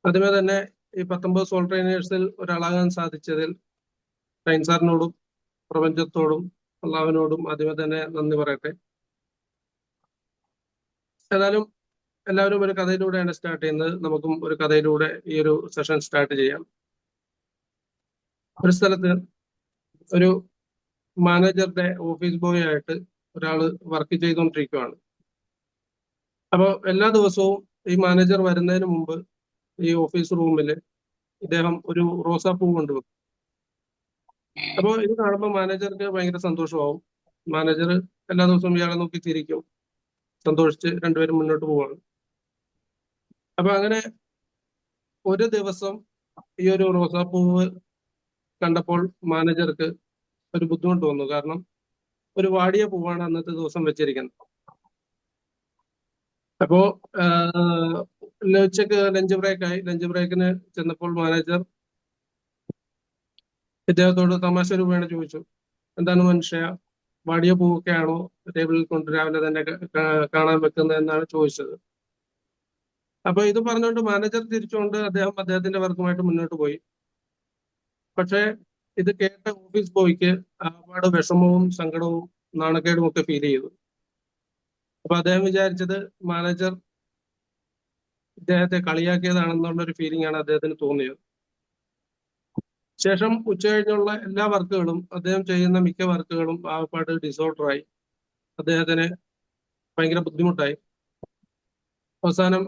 ആദ്യമേ തന്നെ ഈ 19 സോൾ ട്രെയിനേഴ്സിൽ ഒരാളാകാൻ സാധിച്ചതിൽ ഷൈൻ സാറിനോടും പ്രപഞ്ചത്തോടും അള്ളാഹുവിനോടും ആദ്യമേ തന്നെ നന്ദി പറയട്ടെ. ഏതായാലും എല്ലാവരും ഒരു കഥയിലൂടെയാണ് സ്റ്റാർട്ട് ചെയ്യുന്നത്. നമുക്കും ഒരു കഥയിലൂടെ ഈ ഒരു സെഷൻ സ്റ്റാർട്ട് ചെയ്യാം. ഒരു സ്ഥലത്ത് ഒരു മാനേജറുടെ ഓഫീസ് ബോയ് ആയിട്ട് ഒരാള് വർക്ക് ചെയ്തുകൊണ്ടിരിക്കുകയാണ്. അപ്പോൾ എല്ലാ ദിവസവും ഈ മാനേജർ വരുന്നതിന് മുമ്പ് ഈ ഓഫീസ് റൂമിൽ ഇദ്ദേഹം ഒരു റോസാപ്പൂ കൊണ്ടുവെക്കും. അപ്പോൾ ഇത് കാണുമ്പോൾ മാനേജർക്ക് ഭയങ്കര സന്തോഷമാവും. മാനേജർ എല്ലാ ദിവസവും ഇയാളെ നോക്കി ചിരിക്കും, സന്തോഷിച്ച് രണ്ടുപേരും മുന്നോട്ട് പോവാണ്. അപ്പൊ അങ്ങനെ ഒരു ദിവസം ഈ ഒരു റോസാപ്പൂവ് കണ്ടപ്പോൾ മാനേജർക്ക് ഒരു ബുദ്ധിമുട്ട് വന്നു. കാരണം ഒരു വാടിയ പൂവാണ് അന്നത്തെ ദിവസം വെച്ചിരിക്കുന്നത്. അപ്പോ ഉച്ചക്ക് ലഞ്ച് ബ്രേക്കായി. ലഞ്ച് ബ്രേക്കിന് ചെന്നപ്പോൾ മാനേജർ ഇദ്ദേഹത്തോട് തമാശ രൂപേണ ചോദിച്ചു, എന്താണ് മനുഷ്യ, വാടിയ പൂവൊക്കെ ആണോ ടേബിളിൽ കൊണ്ട് രാവിലെ തന്നെ കാണാൻ വെക്കുന്നത് എന്നാണ് ചോദിച്ചത്. അപ്പൊ ഇത് പറഞ്ഞുകൊണ്ട് മാനേജർ തിരിച്ചുകൊണ്ട് അദ്ദേഹത്തിന്റെ വർക്കുമായിട്ട് മുന്നോട്ട് പോയി. പക്ഷേ ഇത് കേട്ട ഓഫീസ് ബോയ്ക്ക് ഒരുപാട് വിഷമവും സങ്കടവും നാണക്കേടും ഒക്കെ ഫീൽ ചെയ്തു. അപ്പൊ അദ്ദേഹം വിചാരിച്ചത് മാനേജർ ഇദ്ദേഹത്തെ കളിയാക്കിയതാണെന്നുള്ള ഒരു ഫീലിംഗ് ആണ് അദ്ദേഹത്തിന് തോന്നിയത്. ശേഷം ഉച്ച കഴിഞ്ഞുള്ള എല്ലാ വർക്കുകളും, അദ്ദേഹം ചെയ്യുന്ന മിക്ക വർക്കുകളും ആകപ്പാട് ഡിസോർഡറായി. അദ്ദേഹത്തിന് ഭയങ്കര ബുദ്ധിമുട്ടായി. അവസാനം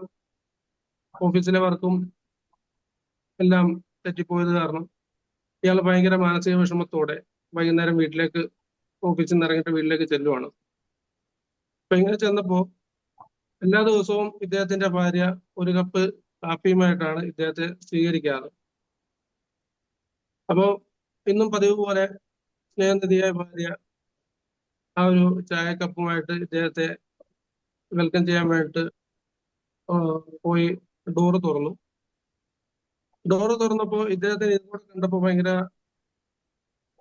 ഓഫീസിലെ വർക്കും എല്ലാം തെറ്റിപ്പോയത് കാരണം ഇയാൾ ഭയങ്കര മാനസിക വിഷമത്തോടെ വൈകുന്നേരം ഓഫീസിൽ നിന്ന് ഇറങ്ങിയിട്ട് വീട്ടിലേക്ക് ചെല്ലുവാണ്. അപ്പൊ ഇങ്ങനെ ചെന്നപ്പോ എല്ലാ ദിവസവും ഇദ്ദേഹത്തിന്റെ ഭാര്യ ഒരു കപ്പ് കാപ്പിയുമായിട്ടാണ് ഇദ്ദേഹത്തെ സ്വീകരിക്കാറ്. അപ്പോ ഇന്നും പതിവ് പോലെ സ്നേഹനിധിയായ ഭാര്യ ആ ഒരു ചായക്കപ്പുമായിട്ട് ഇദ്ദേഹത്തെ വെൽക്കം ചെയ്യാൻ വേണ്ടിയിട്ട് പോയി ഡോറ് തുറന്നു. ഡോറ് തുറന്നപ്പോ ഇദ്ദേഹത്തിന് ഇതുകൂടെ കണ്ടപ്പോ ഭയങ്കര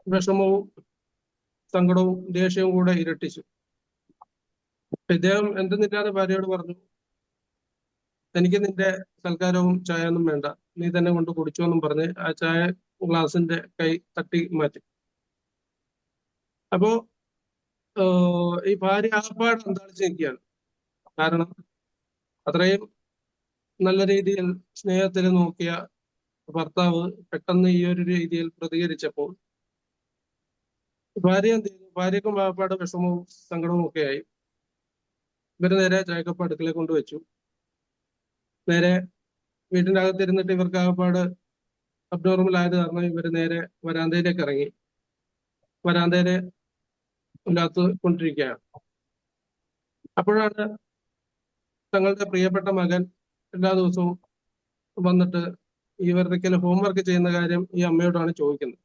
വിഷമവും സങ്കടവും ദേഷ്യവും കൂടെ ഇരട്ടിച്ചു. ഇദ്ദേഹം എന്തെന്നില്ലാതെ ഭാര്യയോട് പറഞ്ഞു, എനിക്ക് നിന്റെ സൽക്കാരവും ചായ ഒന്നും വേണ്ട, നീ തന്നെ കൊണ്ട് കുടിച്ചോ എന്നും പറഞ്ഞ് ആ ചായ ഗ്ലാസിന്റെ കൈ തട്ടി മാറ്റി. അപ്പോ ഈ ഭാര്യ ആപ്പാട് അന്താളിച്ച് നിൽക്കുകയാണ്. കാരണം അത്രയും നല്ല രീതിയിൽ സ്നേഹത്തിൽ നോക്കിയ ഭർത്താവ് പെട്ടെന്ന് ഈ ഒരു രീതിയിൽ പ്രതികരിച്ചപ്പോൾ ഭാര്യ എന്ത് ചെയ്തു? ഭാര്യക്കും ആപ്പാട് വിഷമവും സങ്കടവും ഒക്കെ ആയി. ഇവര് നേരെ ചായക്കപ്പ് അടുക്കളയെ കൊണ്ടുവച്ചു. നേരെ വീട്ടിന്റെ അകത്തിരുന്നിട്ട് ഇവർക്ക് ആകപ്പാട് അബ്നോർമൽ ആയത് കാരണം ഇവര് നേരെ വരാന്തയിലേക്ക് ഇറങ്ങി. വരാന്തയില് ഉല്ലാത്ത് കൊണ്ടിരിക്കുകയാണ്. അപ്പോഴാണ് തങ്ങളുടെ പ്രിയപ്പെട്ട മകൻ എല്ലാ ദിവസവും വന്നിട്ട് ഇവരുടെ ഹോംവർക്ക് ചെയ്യുന്ന കാര്യം ഈ അമ്മയോടാണ് ചോദിക്കുന്നത്.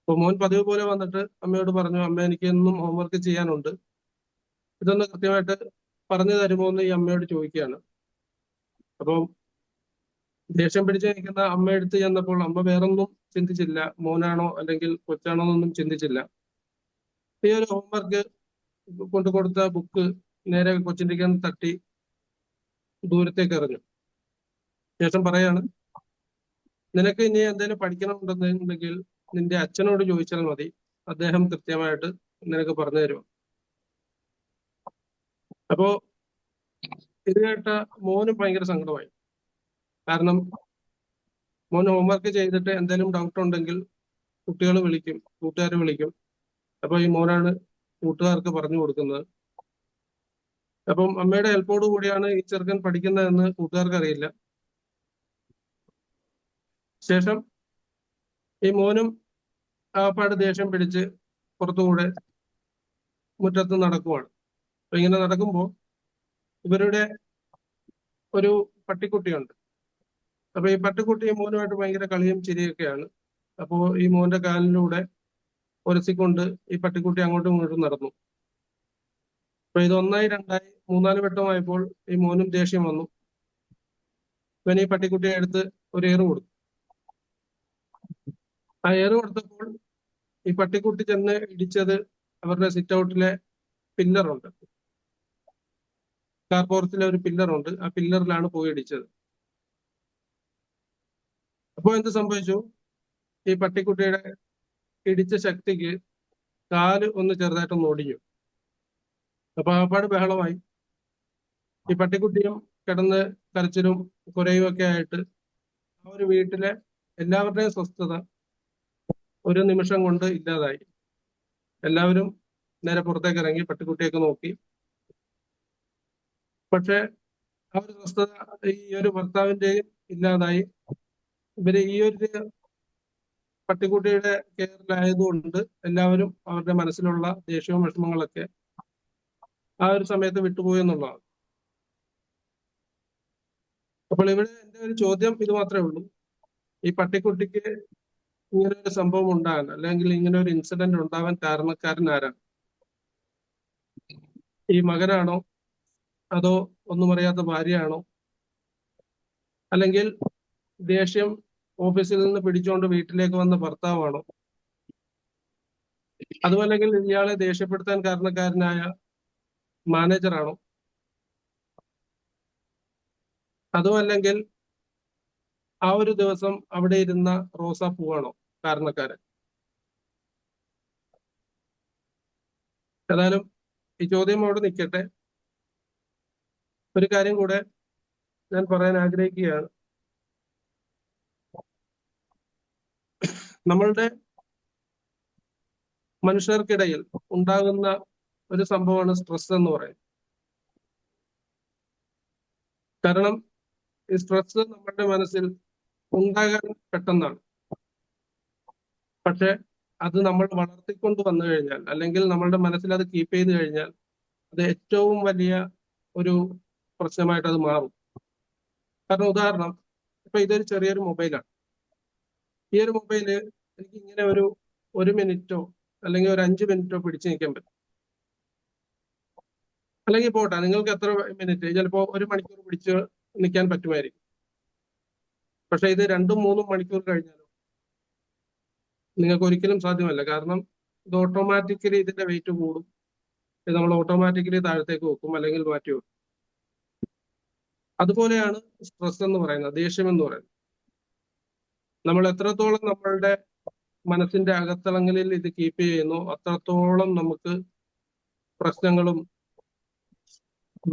അപ്പൊ മോൻ പതിവ് പോലെ വന്നിട്ട് അമ്മയോട് പറഞ്ഞു, അമ്മ എനിക്ക് എന്നും ഹോംവർക്ക് ചെയ്യാനുണ്ട്, ഇതൊന്ന് കൃത്യമായിട്ട് പറഞ്ഞു തരുമോ എന്ന് ഈ അമ്മയോട് ചോദിക്കുകയാണ്. അപ്പം ദേഷ്യം പിടിച്ച് നിൽക്കുന്ന അമ്മ എടുത്ത് ചെന്നപ്പോൾ അമ്മ വേറൊന്നും ചിന്തിച്ചില്ല, മോനാണോ അല്ലെങ്കിൽ കൊച്ചാണോ എന്നൊന്നും ചിന്തിച്ചില്ല. ഈ ഒരു ഹോംവർക്ക് കൊണ്ടു കൊടുത്ത ബുക്ക് നേരെ കൊച്ചിൻ്റെ തട്ടി ദൂരത്തേക്ക് എറിഞ്ഞു. ശേഷം പറയാണ്, നിനക്ക് ഇനി എന്തെങ്കിലും പഠിക്കണമെന്നുണ്ടെങ്കിൽ നിന്റെ അച്ഛനോട് ചോദിച്ചാൽ മതി, അദ്ദേഹം കൃത്യമായിട്ട് നിനക്ക് പറഞ്ഞു തരും. അപ്പോ ഇത് കേട്ട മോനും ഭയങ്കര സങ്കടമായി. കാരണം മോൻ ഹോംവർക്ക് ചെയ്തിട്ട് എന്തെങ്കിലും ഡൗട്ട് ഉണ്ടെങ്കിൽ കുട്ടികൾ വിളിക്കും, കൂട്ടുകാർ വിളിക്കും. അപ്പൊ ഈ മോനാണ് കൂട്ടുകാർക്ക് പറഞ്ഞു കൊടുക്കുന്നത്. അപ്പം അമ്മയുടെ ഹെൽപ്പോട് കൂടിയാണ് ഈ ചെറുക്കൻ പഠിക്കുന്നതെന്ന് കൂട്ടുകാർക്ക് അറിയില്ല. ശേഷം ഈ മോനും ആപ്പാട് ദേഷ്യം പിടിച്ച് പുറത്തുകൂടെ മുറ്റത്ത് നടക്കുവാണ്. അപ്പൊ ഇങ്ങനെ നടക്കുമ്പോൾ ഇവരുടെ ഒരു പട്ടിക്കുട്ടിയുണ്ട്. അപ്പൊ ഈ പട്ടിക്കുട്ടി മോനുമായിട്ട് ഭയങ്കര കളിയും ചിരിയൊക്കെയാണ്. അപ്പോ ഈ മോന്റെ കാലിലൂടെ ഒരസിക്കൊണ്ട് ഈ പട്ടിക്കുട്ടി അങ്ങോട്ടും ഇങ്ങോട്ടും നടന്നു. അപ്പൊ ഇത് 1, 2, 3, 4 വട്ടമായപ്പോൾ ഈ മോനും ദേഷ്യം വന്നു. ഇവൻ ഈ പട്ടിക്കുട്ടിയെ എടുത്ത് ഒരു ഏറ് കൊടുത്തു. ആ ഏറ് കൊടുത്തപ്പോൾ ഈ പട്ടിക്കുട്ടി ചെന്ന് ഇടിച്ചത് അവരുടെ സിറ്റ് ഔട്ടിലെ പില്ലറുണ്ട്, കാർ പോർച്ചിലെ ഒരു പില്ലറുണ്ട്, ആ പില്ലറിലാണ് പോയി ഇടിച്ചത്. അപ്പോൾ എന്ത് സംഭവിച്ചു? ഈ പട്ടിക്കുട്ടിയുടെ ഇടിച്ച ശക്തിക്ക് കാല് ഒന്ന് ചെറുതായിട്ടൊന്ന് ഒടിഞ്ഞു. അപ്പൊ ആപ്പാട് ബഹളമായി. ഈ പട്ടിക്കുട്ടിയും കിടന്ന് കരച്ചിലും കുരയും ഒക്കെ ആയിട്ട് ആ ഒരു വീട്ടിലെ എല്ലാവരുടെയും സ്വസ്ഥത ഒരു നിമിഷം കൊണ്ട് ഇല്ലാതായി. എല്ലാവരും നേരെ പുറത്തേക്ക് ഇറങ്ങി പട്ടിക്കുട്ടിയൊക്കെ നോക്കി. പക്ഷെ ആ ഒരു സ്വസ്ഥത ഈ ഒരു ഭർത്താവിന്റെയും ഇല്ലാതായി. ഇവര് ഈ ഒരു പട്ടിക്കുട്ടിയുടെ കെയറിലായതുകൊണ്ട് എല്ലാവരും അവരുടെ മനസ്സിലുള്ള ദേഷ്യവും വിഷമങ്ങളൊക്കെ ആ ഒരു സമയത്ത് വിട്ടുപോയി എന്നുള്ളതാണ്. അപ്പോൾ ഇവിടെ എന്റെ ഒരു ചോദ്യം ഇത് മാത്രമേ ഉള്ളൂ. ഈ പട്ടിക്കുട്ടിക്ക് ഇങ്ങനെ ഒരു സംഭവം ഉണ്ടാകാൻ, അല്ലെങ്കിൽ ഇങ്ങനെ ഒരു ഇൻസിഡന്റ് ഉണ്ടാവാൻ കാരണക്കാരൻ ആരാണ്? ഈ മകനാണോ, അതോ ഒന്നും അറിയാത്ത ഭാര്യയാണോ, അല്ലെങ്കിൽ ദേഷ്യം ഓഫീസിൽ നിന്ന് പിടിച്ചുകൊണ്ട് വീട്ടിലേക്ക് വന്ന ഭർത്താവാണോ, അതുമല്ലെങ്കിൽ ഇയാളെ ദേഷ്യപ്പെടുത്താൻ കാരണക്കാരനായ മാനേജറാണോ, അതുമല്ലെങ്കിൽ ആ ഒരു ദിവസം അവിടെ ഇരുന്ന റോസാപ്പൂവാണോ കാരണക്കാരൻ? ഏതായാലും ഈ ചോദ്യം അവിടെ നിൽക്കട്ടെ. ഒരു കാര്യം കൂടെ ഞാൻ പറയാൻ ആഗ്രഹിക്കുകയാണ്. നമ്മളുടെ മനുഷ്യർക്കിടയിൽ ഉണ്ടാകുന്ന ഒരു സംഭവമാണ് സ്ട്രെസ് എന്ന് പറയുന്നത്. കാരണം ഈ സ്ട്രെസ് നമ്മുടെ മനസ്സിൽ ഉണ്ടാകാൻ പെട്ടെന്നാണ്. പക്ഷെ അത് നമ്മൾ വളർത്തിക്കൊണ്ട് വന്നു കഴിഞ്ഞാൽ, അല്ലെങ്കിൽ നമ്മളുടെ മനസ്സിൽ അത് കീപ്പ് ചെയ്ത് കഴിഞ്ഞാൽ, അത് ഏറ്റവും വലിയ ഒരു പ്രശ്നമായിട്ട് അത് മാറും. കാരണം ഉദാഹരണം, ഇപ്പൊ ഇതൊരു ചെറിയൊരു മൊബൈലാണ്. ഈ ഒരു മൊബൈല് എനിക്ക് ഇങ്ങനെ ഒരു മിനിറ്റോ അല്ലെങ്കിൽ ഒരു 5 മിനിറ്റോ പിടിച്ചു നിൽക്കാൻ പറ്റും. അല്ലെങ്കിൽ പോട്ടെ, നിങ്ങൾക്ക് എത്ര മിനിറ്റ്, ചിലപ്പോ 1 മണിക്കൂർ പിടിച്ച് നിൽക്കാൻ പറ്റുമായിരിക്കും. പക്ഷെ ഇത് 2-3 മണിക്കൂർ കഴിഞ്ഞാലോ നിങ്ങൾക്ക് ഒരിക്കലും സാധ്യമല്ല. കാരണം ഇത് ഓട്ടോമാറ്റിക്കലി ഇതിന്റെ വെയിറ്റ് കൂടും. ഇത് നമ്മൾ ഓട്ടോമാറ്റിക്കലി താഴത്തേക്ക് വെക്കും, അല്ലെങ്കിൽ മാറ്റി വെക്കും. അതുപോലെയാണ് സ്ട്രെസ് എന്ന് പറയുന്നത്, ദേഷ്യം എന്ന് പറയുന്നത്. നമ്മൾ എത്രത്തോളം നമ്മളുടെ മനസ്സിന്റെ അകത്തളങ്ങളിൽ ഇത് കീപ്പ് ചെയ്യുന്നു, അത്രത്തോളം നമുക്ക് പ്രശ്നങ്ങളും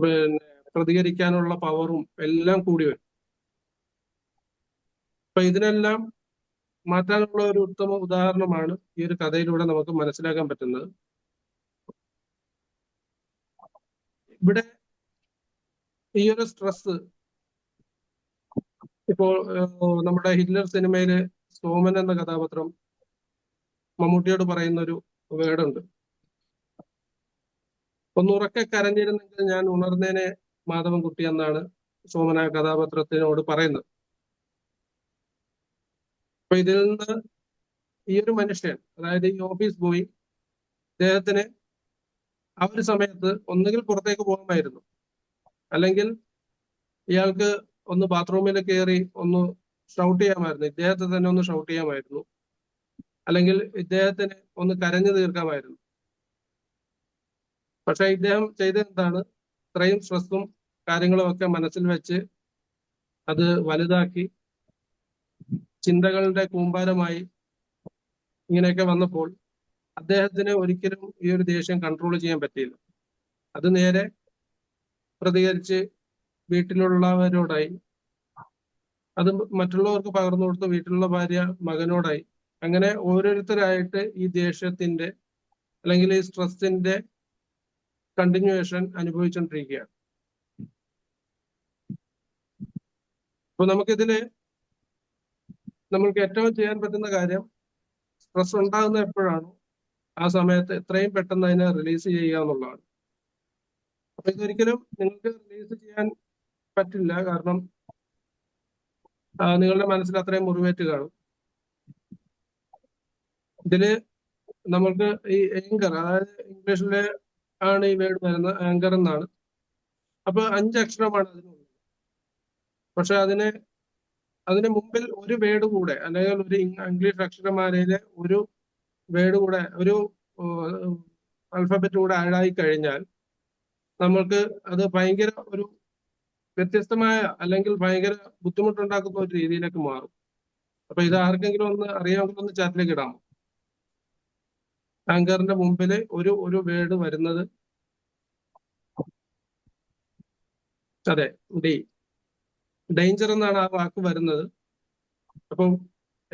പിന്നെ പ്രതികരിക്കാനുള്ള പവറും എല്ലാം കൂടി വരും. അപ്പൊ ഇതിനെല്ലാം മാറ്റാനുള്ള ഒരു ഉത്തമ ഉദാഹരണമാണ് ഈ ഒരു കഥയിലൂടെ നമുക്ക് മനസ്സിലാക്കാൻ പറ്റുന്നത്. ഇവിടെ ഈ ഒരു സ്ട്രെസ് ഇപ്പോൾ നമ്മുടെ ഹിറ്റ്ലർ സിനിമയില് സോമൻ എന്ന കഥാപാത്രം മമ്മൂട്ടിയോട് പറയുന്ന ഒരു വേർഡുണ്ട്. ഒന്നുറക്കെ കരഞ്ഞിരുന്നെങ്കിൽ ഞാൻ ഉണർന്നേനെ മാധവൻകുട്ടി എന്നാണ് സോമൻ ആ കഥാപാത്രത്തിനോട് പറയുന്നത്. അപ്പൊ ഇതിൽ നിന്ന് ഈ ഒരു മനുഷ്യൻ, അതായത് ഈ ഓഫീസ് ബോയ്, അദ്ദേഹത്തിന് ആ ഒരു സമയത്ത് ഒന്നുകിൽ പുറത്തേക്ക് പോകാമായിരുന്നു, അല്ലെങ്കിൽ ഇയാൾക്ക് ഒന്ന് ബാത്റൂമിൽ കയറി ഒന്ന് ഷൗട്ട് ചെയ്യാമായിരുന്നു, ഇദ്ദേഹത്തെ തന്നെ ഒന്ന് ഷൗട്ട് ചെയ്യാമായിരുന്നു, അല്ലെങ്കിൽ ഇദ്ദേഹത്തിന് ഒന്ന് കരഞ്ഞു തീർക്കാമായിരുന്നു. പക്ഷെ ഇദ്ദേഹം ചെയ്തത് എന്താണ്? ഇത്രയും സ്ട്രെസ്സും കാര്യങ്ങളും ഒക്കെ മനസ്സിൽ വെച്ച് അത് വലുതാക്കി ചിന്തകളുടെ കൂമ്പാരമായി ഇങ്ങനെയൊക്കെ വന്നപ്പോൾ അദ്ദേഹത്തിന് ഒരിക്കലും ഈ ഒരു ദേഷ്യം കൺട്രോൾ ചെയ്യാൻ പറ്റിയില്ല. അത് നേരെ പ്രതികരിച്ച് വീട്ടിലുള്ളവരോടായി, അത് മറ്റുള്ളവർക്ക് പകർന്നു കൊടുത്ത് വീട്ടിലുള്ള ഭാര്യ മകനോടായി, അങ്ങനെ ഓരോരുത്തരായിട്ട് ഈ ദേഷ്യത്തിന്റെ അല്ലെങ്കിൽ ഈ സ്ട്രെസ്സിന്റെ കണ്ടിന്യൂവേഷൻ അനുഭവിച്ചുകൊണ്ടിരിക്കുകയാണ്. അപ്പൊ നമുക്കിതില് നമ്മൾക്ക് ഏറ്റവും ചെയ്യാൻ പറ്റുന്ന കാര്യം, സ്ട്രെസ് ഉണ്ടാകുന്ന എപ്പോഴാണോ ആ സമയത്ത് എത്രയും പെട്ടെന്ന് അതിനെ റിലീസ് ചെയ്യുക എന്നുള്ളതാണ്. അപ്പൊ ഇതൊരിക്കലും നിങ്ങൾക്ക് റിലീസ് ചെയ്യാൻ പറ്റില്ല, കാരണം നിങ്ങളുടെ മനസ്സിൽ അത്രയും മുറിവേറ്റ് കാണും. ഇതില് നമ്മൾക്ക് ഈ ഏങ്കർ, അതായത് ഇംഗ്ലീഷിലെ ആണ് ഈ വേർഡ് വരുന്നത്, ആങ്കർ എന്നാണ്. അപ്പൊ 5 അക്ഷരമാണ് അതിനുള്ളത്. പക്ഷെ അതിന് മുമ്പിൽ ഒരു വേർഡ് കൂടെ, അല്ലെങ്കിൽ ഒരു ഇംഗ്ലീഷ് അക്ഷരമാലയിലെ ഒരു വേർഡ് കൂടെ, ഒരു ആൽഫബറ്റ് കൂടെ ആഡായി കഴിഞ്ഞാൽ നമ്മൾക്ക് അത് ഭയങ്കര ഒരു വ്യത്യസ്തമായ, അല്ലെങ്കിൽ ഭയങ്കര ബുദ്ധിമുട്ടുണ്ടാക്കുന്ന ഒരു രീതിയിലേക്ക് മാറും. അപ്പൊ ഇത് ആർക്കെങ്കിലും ഒന്ന് അറിയാമെങ്കിൽ ഒന്ന് ചാറ്റിലേക്ക് ഇടാമോ? ആങ്കറിന്റെ മുമ്പിൽ ഒരു വേർഡ് വരുന്നത്, അതെ, ഡി, ഡേഞ്ചർ എന്നാണ് ആ വാക്ക് വരുന്നത്. അപ്പം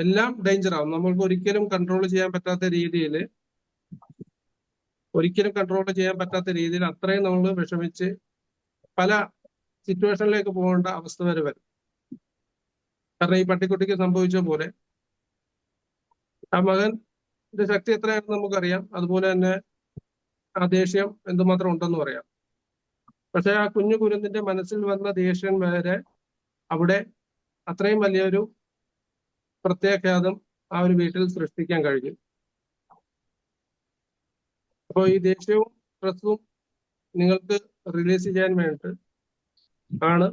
എല്ലാം ഡേഞ്ചർ ആവും. നമ്മൾക്ക് ഒരിക്കലും കൺട്രോൾ ചെയ്യാൻ പറ്റാത്ത രീതിയിൽ അത്രയും നമ്മൾ വിഷമിച്ച് പല സിറ്റുവേഷനിലേക്ക് പോകേണ്ട അവസ്ഥ വരെ വരും. കാരണം ഈ പട്ടിക്കുട്ടിക്ക് സംഭവിച്ച പോലെ ആ മകന്റെ ശക്തി എത്രയാണെന്ന് നമുക്കറിയാം. അതുപോലെ തന്നെ ആ ദേഷ്യം എന്തുമാത്രം ഉണ്ടെന്ന് പറയാം. പക്ഷെ ആ കുഞ്ഞു കുരുന്നിന്റെ മനസ്സിൽ വന്ന ദേഷ്യം വരെ അവിടെ അത്രയും വലിയൊരു പ്രത്യാഘാതം ആ ഒരു വീട്ടിൽ സൃഷ്ടിക്കാൻ കഴിഞ്ഞു. അപ്പോൾ ഈ ദേഷ്യവും സ്ട്രെസ്സും നിങ്ങൾക്ക് റിലീസ് ചെയ്യാൻ വേണ്ടിയിട്ട് ആണ്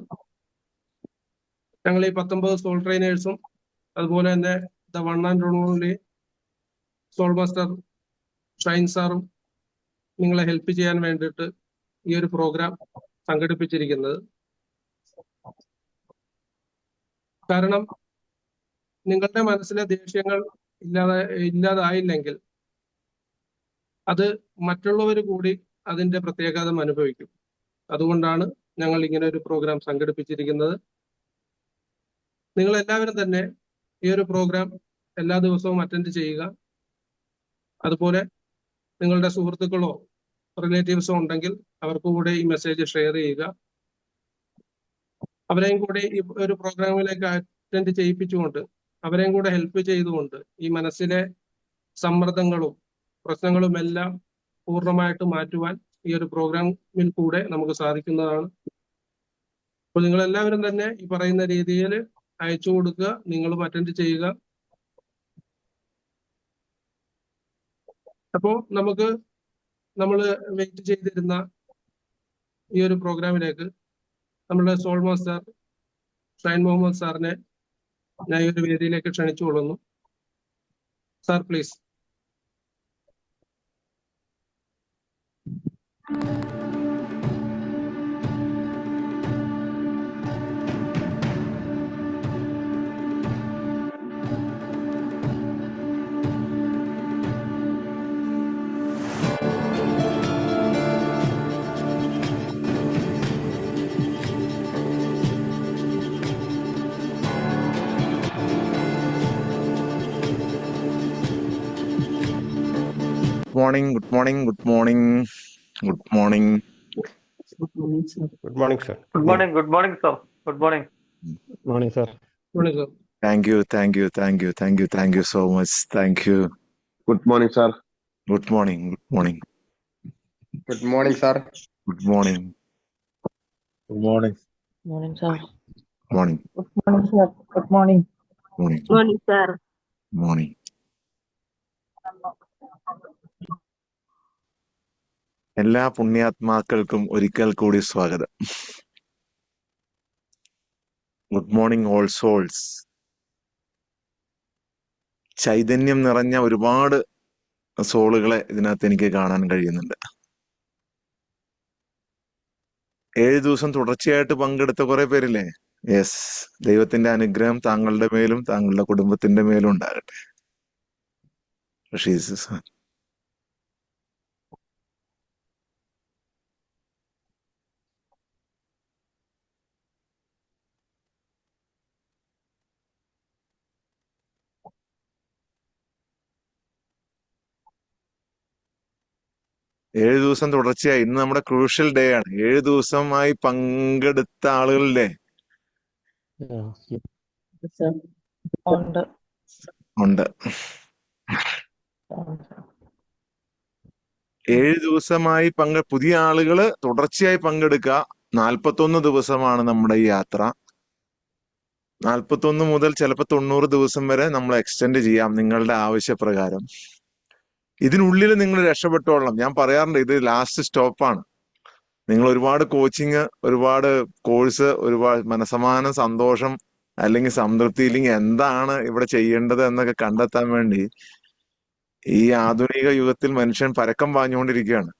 ഞങ്ങൾ ഈ 19 സോൾ ട്രെയിനേഴ്സും അതുപോലെ തന്നെ the one and only soul master Shine സാറും നിങ്ങളെ ഹെൽപ്പ് ചെയ്യാൻ വേണ്ടിയിട്ട് ഈ ഒരു പ്രോഗ്രാം സംഘടിപ്പിച്ചിരിക്കുന്നത്. കാരണം നിങ്ങളുടെ മനസ്സിലെ ദേഷ്യങ്ങൾ ഇല്ലാതായില്ലെങ്കിൽ അത് മറ്റുള്ളവർ കൂടി അതിന്റെ പ്രത്യാഘാതം അനുഭവിക്കും. അതുകൊണ്ടാണ് ഞങ്ങൾ ഇങ്ങനെ ഒരു പ്രോഗ്രാം സംഘടിപ്പിച്ചിരിക്കുന്നത്. നിങ്ങൾ എല്ലാവരും തന്നെ ഈ ഒരു പ്രോഗ്രാം എല്ലാ ദിവസവും അറ്റൻഡ് ചെയ്യുക. അതുപോലെ നിങ്ങളുടെ സുഹൃത്തുക്കളോ റിലേറ്റീവ്സോ ഉണ്ടെങ്കിൽ അവർക്ക് കൂടെ ഈ മെസ്സേജ് ഷെയർ ചെയ്യുക. അവരെയും കൂടെ ഈ ഒരു പ്രോഗ്രാമിലേക്ക് അറ്റൻഡ് ചെയ്യിപ്പിച്ചുകൊണ്ട് അവരെയും കൂടെ ഹെൽപ്പ് ചെയ്തുകൊണ്ട് ഈ മനസ്സിലെ സമ്മർദ്ദങ്ങളും പ്രശ്നങ്ങളും എല്ലാം പൂർണ്ണമായിട്ട് മാറ്റുവാൻ ഈ ഒരു പ്രോഗ്രാമിൽ കൂടെ നമുക്ക് സാധിക്കുന്നതാണ്. അപ്പോൾ നിങ്ങൾ എല്ലാവരും തന്നെ ഈ പറയുന്ന രീതിയിൽ അയച്ചു കൊടുക്കുക, നിങ്ങളും അറ്റൻഡ് ചെയ്യുക. അപ്പോൾ നമ്മൾ വെയിറ്റ് ചെയ്തിരുന്ന ഈ ഒരു പ്രോഗ്രാമിലേക്ക് നമ്മുടെ സോൾ മാസ്റ്റർ ഷൈൻ മുഹമ്മദ് സാറിനെ ഞാൻ ഈ ഒരു വേദിയിലേക്ക് ക്ഷണിച്ചു കൊള്ളുന്നു. Sir please. Morning, good morning, good morning, good morning. Good morning, sir. Good morning, good morning, sir. Good morning. Good morning, sir. Morning, sir. Thank you, thank you, thank you, thank you, thank you so much. Thank you. Good morning, sir. Good morning, good morning, Good morning, sir. good morning, Good morning. Morning, sir. morning, Good morning, sir. Good morning. morning, Morning, sir. morning. എല്ലാ പുണ്യാത്മാക്കൾക്കും ഒരിക്കൽ കൂടി സ്വാഗതം. Good morning all souls. ചൈതന്യം നിറഞ്ഞ ഒരുപാട് സോളുകളെ ഇതിനകത്ത് എനിക്ക് കാണാൻ കഴിയുന്നുണ്ട്. 7 ദിവസം തുടർച്ചയായിട്ട് പങ്കെടുത്ത കുറെ പേരില്ലേ? യെസ്, ദൈവത്തിന്റെ അനുഗ്രഹം താങ്കളുടെ മേലും താങ്കളുടെ കുടുംബത്തിന്റെ മേലും ഉണ്ടാകട്ടെ. ജീസസ്. 7 ദിവസം തുടർച്ചയായി, ഇന്ന് നമ്മുടെ ക്രൂഷ്യൽ ഡേ ആണ്. 7 ദിവസമായി പങ്കെടുത്ത ആളുകളില്ലേ? Yeah. Yes, sir. ഉണ്ട്. ഉണ്ട്. 7 ദിവസമായി പുതിയ ആളുകള് തുടർച്ചയായി പങ്കെടുക്കുക. 41 ദിവസമാണ് നമ്മുടെ ഈ യാത്ര. 41 മുതൽ ചിലപ്പോൾ 90 ദിവസം വരെ നമ്മൾ എക്സ്റ്റെൻഡ് ചെയ്യാം നിങ്ങളുടെ ആവശ്യപ്രകാരം. ഇതിനുള്ളിൽ നിങ്ങൾ രക്ഷപ്പെട്ടോളണം. ഞാൻ പറയാറുണ്ട്, ഇത് ലാസ്റ്റ് സ്റ്റോപ്പാണ്. നിങ്ങൾ ഒരുപാട് കോച്ചിങ്, ഒരുപാട് കോഴ്സ്, ഒരുപാട് മനസ്സമാനം, സന്തോഷം അല്ലെങ്കിൽ സംതൃപ്തി ഇല്ലെങ്കിൽ എന്താണ് ഇവിടെ ചെയ്യേണ്ടത് എന്നൊക്കെ കണ്ടെത്താൻ വേണ്ടി ഈ ആധുനിക യുഗത്തിൽ മനുഷ്യൻ പരക്കം പാഞ്ഞുകൊണ്ടിരിക്കുകയാണ്.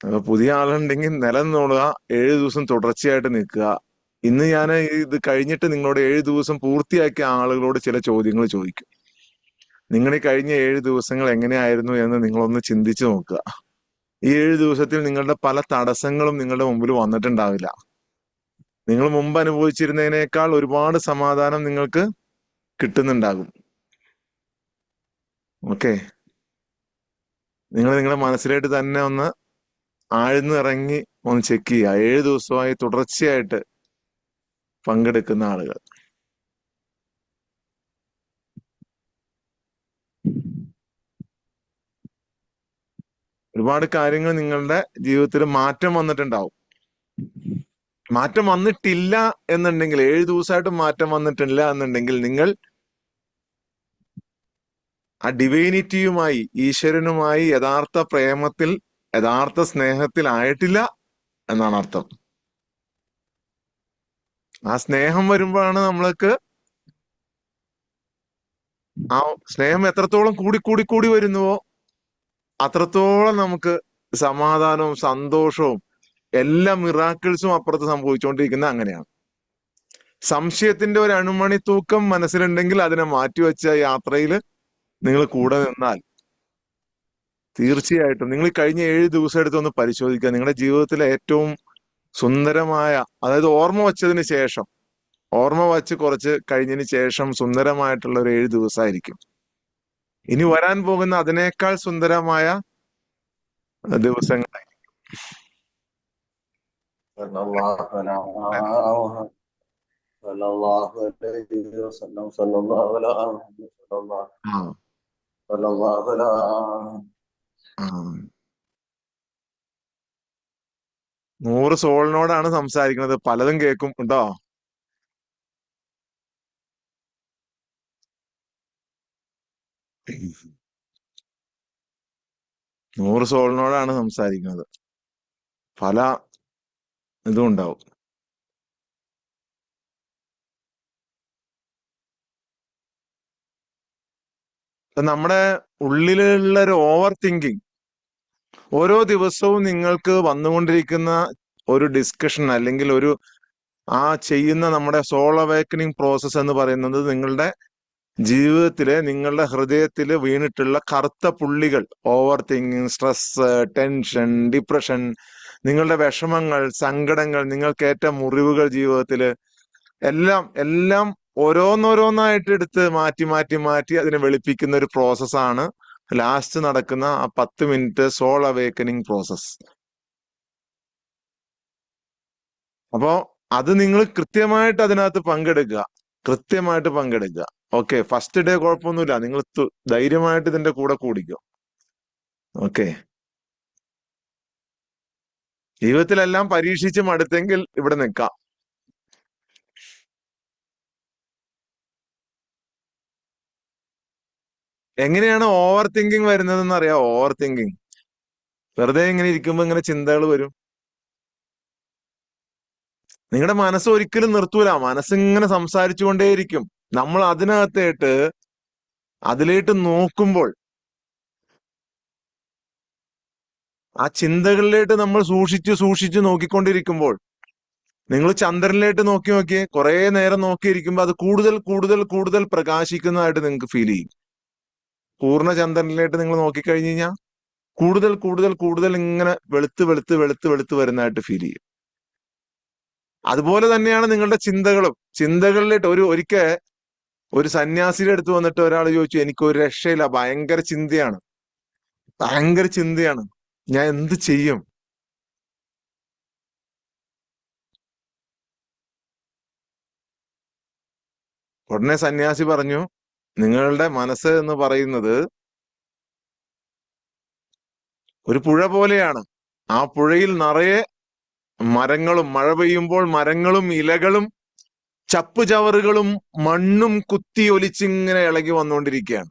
അപ്പൊ പുതിയ ആളുണ്ടെങ്കിൽ നിലനിന്നോളുക, 7 ദിവസം തുടർച്ചയായിട്ട് നിൽക്കുക. ഇന്ന് ഞാൻ ഇത് കഴിഞ്ഞിട്ട് നിങ്ങളോട് 7 ദിവസം പൂർത്തിയാക്കിയ ആളുകളോട് ചില ചോദ്യങ്ങൾ ചോദിക്കും. നിങ്ങൾ ഈ കഴിഞ്ഞ 7 ദിവസങ്ങൾ എങ്ങനെയായിരുന്നു എന്ന് നിങ്ങളൊന്ന് ചിന്തിച്ചു നോക്കുക. ഈ 7 ദിവസത്തിൽ നിങ്ങളുടെ പല തടസ്സങ്ങളും നിങ്ങളുടെ മുമ്പിൽ വന്നിട്ടുണ്ടാവില്ല. നിങ്ങൾ മുമ്പ് അനുഭവിച്ചിരുന്നതിനേക്കാൾ ഒരുപാട് സമാധാനം നിങ്ങൾക്ക് കിട്ടുന്നുണ്ടാകും. ഓക്കെ, നിങ്ങൾ നിങ്ങളുടെ മനസ്സിലായിട്ട് തന്നെ ഒന്ന് ആഴ്ന്നിറങ്ങി ഒന്ന് ചെക്ക് ചെയ്യുക. 7 ദിവസമായി തുടർച്ചയായിട്ട് പങ്കെടുക്കുന്ന ആളുകൾ. ഒരുപാട് കാര്യങ്ങൾ നിങ്ങളുടെ ജീവിതത്തിൽ മാറ്റം വന്നിട്ടുണ്ടാവും. മാറ്റം വന്നിട്ടില്ല എന്നുണ്ടെങ്കിൽ, 7 ദിവസമായിട്ട് മാറ്റം വന്നിട്ടില്ല എന്നുണ്ടെങ്കിൽ, നിങ്ങൾ ആ ഡിവൈനിറ്റിയുമായി, ഈശ്വരനുമായി യഥാർത്ഥ പ്രേമത്തിൽ, യഥാർത്ഥ സ്നേഹത്തിൽ ആയിട്ടില്ല എന്നാണ് അർത്ഥം. ആ സ്നേഹം വരുമ്പോഴാണ് നമ്മൾക്ക് ആ സ്നേഹം എത്രത്തോളം കൂടി വരുന്നുവോ അത്രത്തോളം നമുക്ക് സമാധാനവും സന്തോഷവും എല്ലാ മിറാക്കിൾസും അപ്പുറത്ത് സംഭവിച്ചുകൊണ്ടിരിക്കുന്ന അങ്ങനെയാണ്. സംശയത്തിന്റെ ഒരു അണുമണി തൂക്കം മനസ്സിലുണ്ടെങ്കിൽ അതിനെ മാറ്റിവെച്ച യാത്രയിൽ നിങ്ങൾ കൂടെ നിന്നാൽ തീർച്ചയായിട്ടും നിങ്ങൾ കഴിഞ്ഞ 7 ദിവസം എടുത്തൊന്ന് പരിശോധിക്കുക. നിങ്ങളുടെ ജീവിതത്തിലെ ഏറ്റവും സുന്ദരമായ, അതായത് ഓർമ്മ വച്ച് കുറച്ച് കഴിഞ്ഞതിന് ശേഷം സുന്ദരമായിട്ടുള്ള ഒരു 7 ദിവസമായിരിക്കും. ഇനി വരാൻ പോകുന്ന അതിനേക്കാൾ സുന്ദരമായ ദിവസങ്ങളായിരിക്കും. ആ 100 സോളിനോടാണ് സംസാരിക്കുന്നത്. പലതും കേൾക്കും കേട്ടോ. നൂറ് സോളിനോടാണ് സംസാരിക്കുന്നത്. പല ഇതും ഉണ്ടാവും. നമ്മുടെ ഉള്ളിലുള്ള ഒരു ഓവർ തിങ്കിങ്, ഓരോ ദിവസവും നിങ്ങൾക്ക് വന്നുകൊണ്ടിരിക്കുന്ന ഒരു ഡിസ്കഷൻ അല്ലെങ്കിൽ ഒരു ആ ചെയ്യുന്ന നമ്മുടെ സോൾ അവേക്കനിങ് പ്രോസസ് എന്ന് പറയുന്നത് നിങ്ങളുടെ ജീവിതത്തിലെ, നിങ്ങളുടെ ഹൃദയത്തില് വീണിട്ടുള്ള കറുത്ത പുള്ളികൾ, over thinking, stress, tension, depression, നിങ്ങളുടെ വിഷമങ്ങൾ, സങ്കടങ്ങൾ, നിങ്ങൾക്കേറ്റ മുറിവുകൾ ജീവിതത്തില് എല്ലാം ഓരോന്നോരോന്നായിട്ട് എടുത്ത് മാറ്റി അതിനെ വെളുപ്പിക്കുന്ന ഒരു പ്രോസസ്സാണ് ലാസ്റ്റ് നടക്കുന്ന ആ 10 മിനിറ്റ് സോൾ അവേക്കനിങ് പ്രോസസ്. അപ്പോ അത് നിങ്ങൾ കൃത്യമായിട്ട് അതിനകത്ത് പങ്കെടുക്കുക. ഓക്കെ, ഫസ്റ്റ് ഡേ കുഴപ്പമൊന്നുമില്ല, നിങ്ങൾ ധൈര്യമായിട്ട് ഇതിന്റെ കൂടെ കൂടിക്കോ. ഓക്കെ, ജീവിതത്തിലെല്ലാം പരീക്ഷിച്ച് മടുത്തെങ്കിൽ ഇവിടെ നിൽക്കാം. എങ്ങനെയാണ് ഓവർ തിങ്കിങ് വരുന്നതെന്ന് അറിയാം? ഓവർ തിങ്കിങ് വെറുതെ ഇങ്ങനെ ഇരിക്കുമ്പോ ഇങ്ങനെ ചിന്തകൾ വരും. നിങ്ങളുടെ മനസ്സ് ഒരിക്കലും നിർത്തൂല, മനസ്സിങ്ങനെ സംസാരിച്ചുകൊണ്ടേയിരിക്കും. നമ്മൾ അതിലേട്ട് നോക്കുമ്പോൾ, ആ ചിന്തകളിലേട്ട് നമ്മൾ സൂക്ഷിച്ച് നോക്കിക്കൊണ്ടിരിക്കുമ്പോൾ, നിങ്ങൾ ചന്ദ്രനിലേട്ട് നോക്കിയേ, കുറെ നേരം നോക്കിയിരിക്കുമ്പോൾ അത് കൂടുതൽ പ്രകാശിക്കുന്നതായിട്ട് നിങ്ങൾക്ക് ഫീൽ ചെയ്യും. പൂർണ്ണ ചന്ദ്രനിലേട്ട് നിങ്ങൾ നോക്കിക്കഴിഞ്ഞു കഴിഞ്ഞാൽ കൂടുതൽ ഇങ്ങനെ വെളുത്ത് വരുന്നതായിട്ട് ഫീൽ ചെയ്യും. അതുപോലെ തന്നെയാണ് നിങ്ങളുടെ ചിന്തകളിലേട്ട്. ഒരിക്കൽ ഒരു സന്യാസിയുടെ അടുത്ത് വന്നിട്ട് ഒരാൾ ചോദിച്ചു, എനിക്കൊരു രക്ഷയില്ല, ഭയങ്കര ചിന്തയാണ്, ഞാൻ എന്ത് ചെയ്യും? ഉടനെ സന്യാസി പറഞ്ഞു, നിങ്ങളുടെ മനസ്സ് എന്ന് പറയുന്നത് ഒരു പുഴ പോലെയാണ്. ആ പുഴയിൽ നിറയെ മരങ്ങളും, മഴ പെയ്യുമ്പോൾ മരങ്ങളും ഇലകളും ചപ്പുചവറുകളും മണ്ണും കുത്തി ഒലിച്ചിങ്ങനെ ഇളകി വന്നുകൊണ്ടിരിക്കുകയാണ്.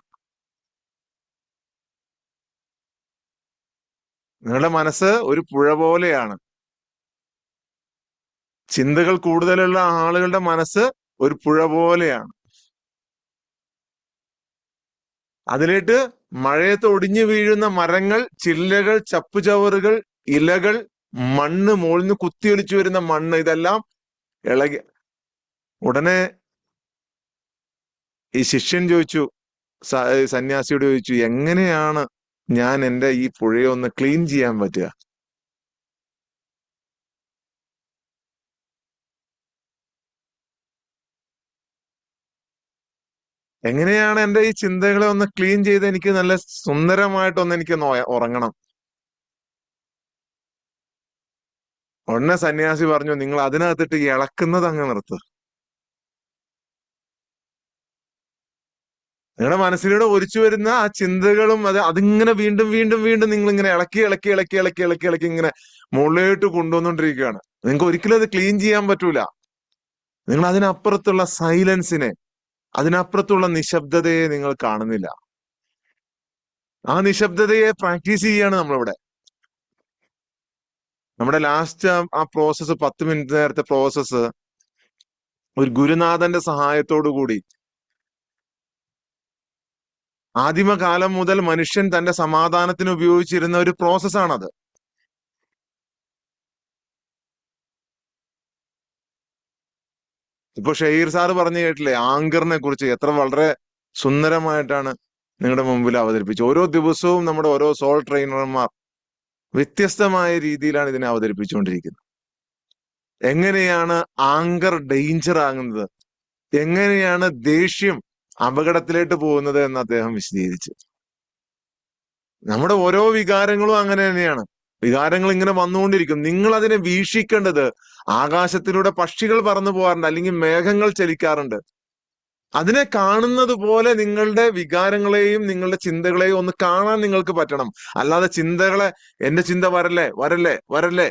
നിങ്ങളുടെ മനസ്സ് ഒരു പുഴ പോലെയാണ്. ചിന്തകൾ കൂടുതലുള്ള ആളുകളുടെ മനസ്സ് ഒരു പുഴ പോലെയാണ്. അതിലേട്ട് മഴയത്ത് ഒടിഞ്ഞു വീഴുന്ന മരങ്ങൾ, ചില്ലകൾ, ചപ്പുചവറുകൾ, ഇലകൾ, മണ്ണ്, മുകളിൽ നിന്ന് കുത്തിയൊലിച്ചു വരുന്ന മണ്ണ്, ഇതെല്ലാം ഇളകി ഉടനെ ഈ ശിഷ്യൻ ചോദിച്ചു, സന്യാസിയോട് ചോദിച്ചു, എങ്ങനെയാണ് ഞാൻ എൻ്റെ ഈ പുഴയെ ഒന്ന് ക്ലീൻ ചെയ്യാൻ പറ്റുക? എങ്ങനെയാണ് എൻ്റെ ഈ ചിന്തകളെ ഒന്ന് ക്ലീൻ ചെയ്ത് എനിക്ക് നല്ല സുന്ദരമായിട്ടൊന്ന് എനിക്കൊന്ന് ഉറങ്ങണം? ഉടനെ സന്യാസി പറഞ്ഞു, നിങ്ങൾ അതിനകത്തിട്ട് ഇളക്കുന്നത് അങ്ങ് നിർത്ത്. നിങ്ങളുടെ മനസ്സിലൂടെ ഒലിച്ചു വരുന്ന ആ ചിന്തകളും അതിങ്ങനെ വീണ്ടും വീണ്ടും വീണ്ടും നിങ്ങൾ ഇങ്ങനെ ഇളക്കി ഇളക്കി ഇളക്കി ഇളക്കി ഇളക്കി ഇളക്കി ഇങ്ങനെ മുകളിലോട്ട് കൊണ്ടുവന്നുകൊണ്ടിരിക്കുകയാണ്. നിങ്ങൾക്ക് ഒരിക്കലും അത് ക്ലീൻ ചെയ്യാൻ പറ്റൂല. നിങ്ങൾ അതിനപ്പുറത്തുള്ള സൈലൻസിനെ, അതിനപ്പുറത്തുള്ള നിശബ്ദതയെ നിങ്ങൾ കാണുന്നില്ല. ആ നിശബ്ദതയെ പ്രാക്ടീസ് ചെയ്യാണ് നമ്മളിവിടെ. നമ്മുടെ ലാസ്റ്റ് ആ പ്രോസസ്സ്, 10 മിനിറ്റ് നേരത്തെ പ്രോസസ്സ് ഒരു ഗുരുനാഥന്റെ സഹായത്തോടു കൂടി ആദിമകാലം മുതൽ മനുഷ്യൻ തന്റെ സമാധാനത്തിന് ഉപയോഗിച്ചിരുന്ന ഒരു പ്രോസസ്സാണത്. ഇപ്പൊ ഷഹീർ സാറ് പറഞ്ഞു കേട്ടില്ലേ ആങ്കറിനെ കുറിച്ച്? എത്ര വളരെ സുന്ദരമായിട്ടാണ് നിങ്ങളുടെ മുമ്പിൽ അവതരിപ്പിച്ചു. ഓരോ ദിവസവും നമ്മുടെ ഓരോ സോൾ ട്രെയിനർമാർ വ്യത്യസ്തമായ രീതിയിലാണ് ഇതിനെ അവതരിപ്പിച്ചുകൊണ്ടിരിക്കുന്നത്. എങ്ങനെയാണ് ആങ്കർ ഡേഞ്ചർ ആകുന്നത്, എങ്ങനെയാണ് ദേഷ്യം അപകടത്തിലേക്ക് പോകുന്നത് എന്ന് അദ്ദേഹം വിശദീകരിച്ചു. നമ്മുടെ ഓരോ വികാരങ്ങളും അങ്ങനെ തന്നെയാണ്. വികാരങ്ങൾ ഇങ്ങനെ വന്നുകൊണ്ടിരിക്കും. നിങ്ങൾ അതിനെ വീക്ഷിക്കേണ്ടത്, ആകാശത്തിലൂടെ പക്ഷികൾ പറന്നു പോകാറുണ്ട്, അല്ലെങ്കിൽ മേഘങ്ങൾ ചലിക്കാറുണ്ട്. അതിനെ കാണുന്നത് പോലെ നിങ്ങളുടെ വികാരങ്ങളെയും നിങ്ങളുടെ ചിന്തകളെയും ഒന്ന് കാണാൻ നിങ്ങൾക്ക് പറ്റണം. അല്ലാതെ ചിന്തകളെ എന്റെ ചിന്ത വരല്ലേ വരല്ലേ വരല്ലേ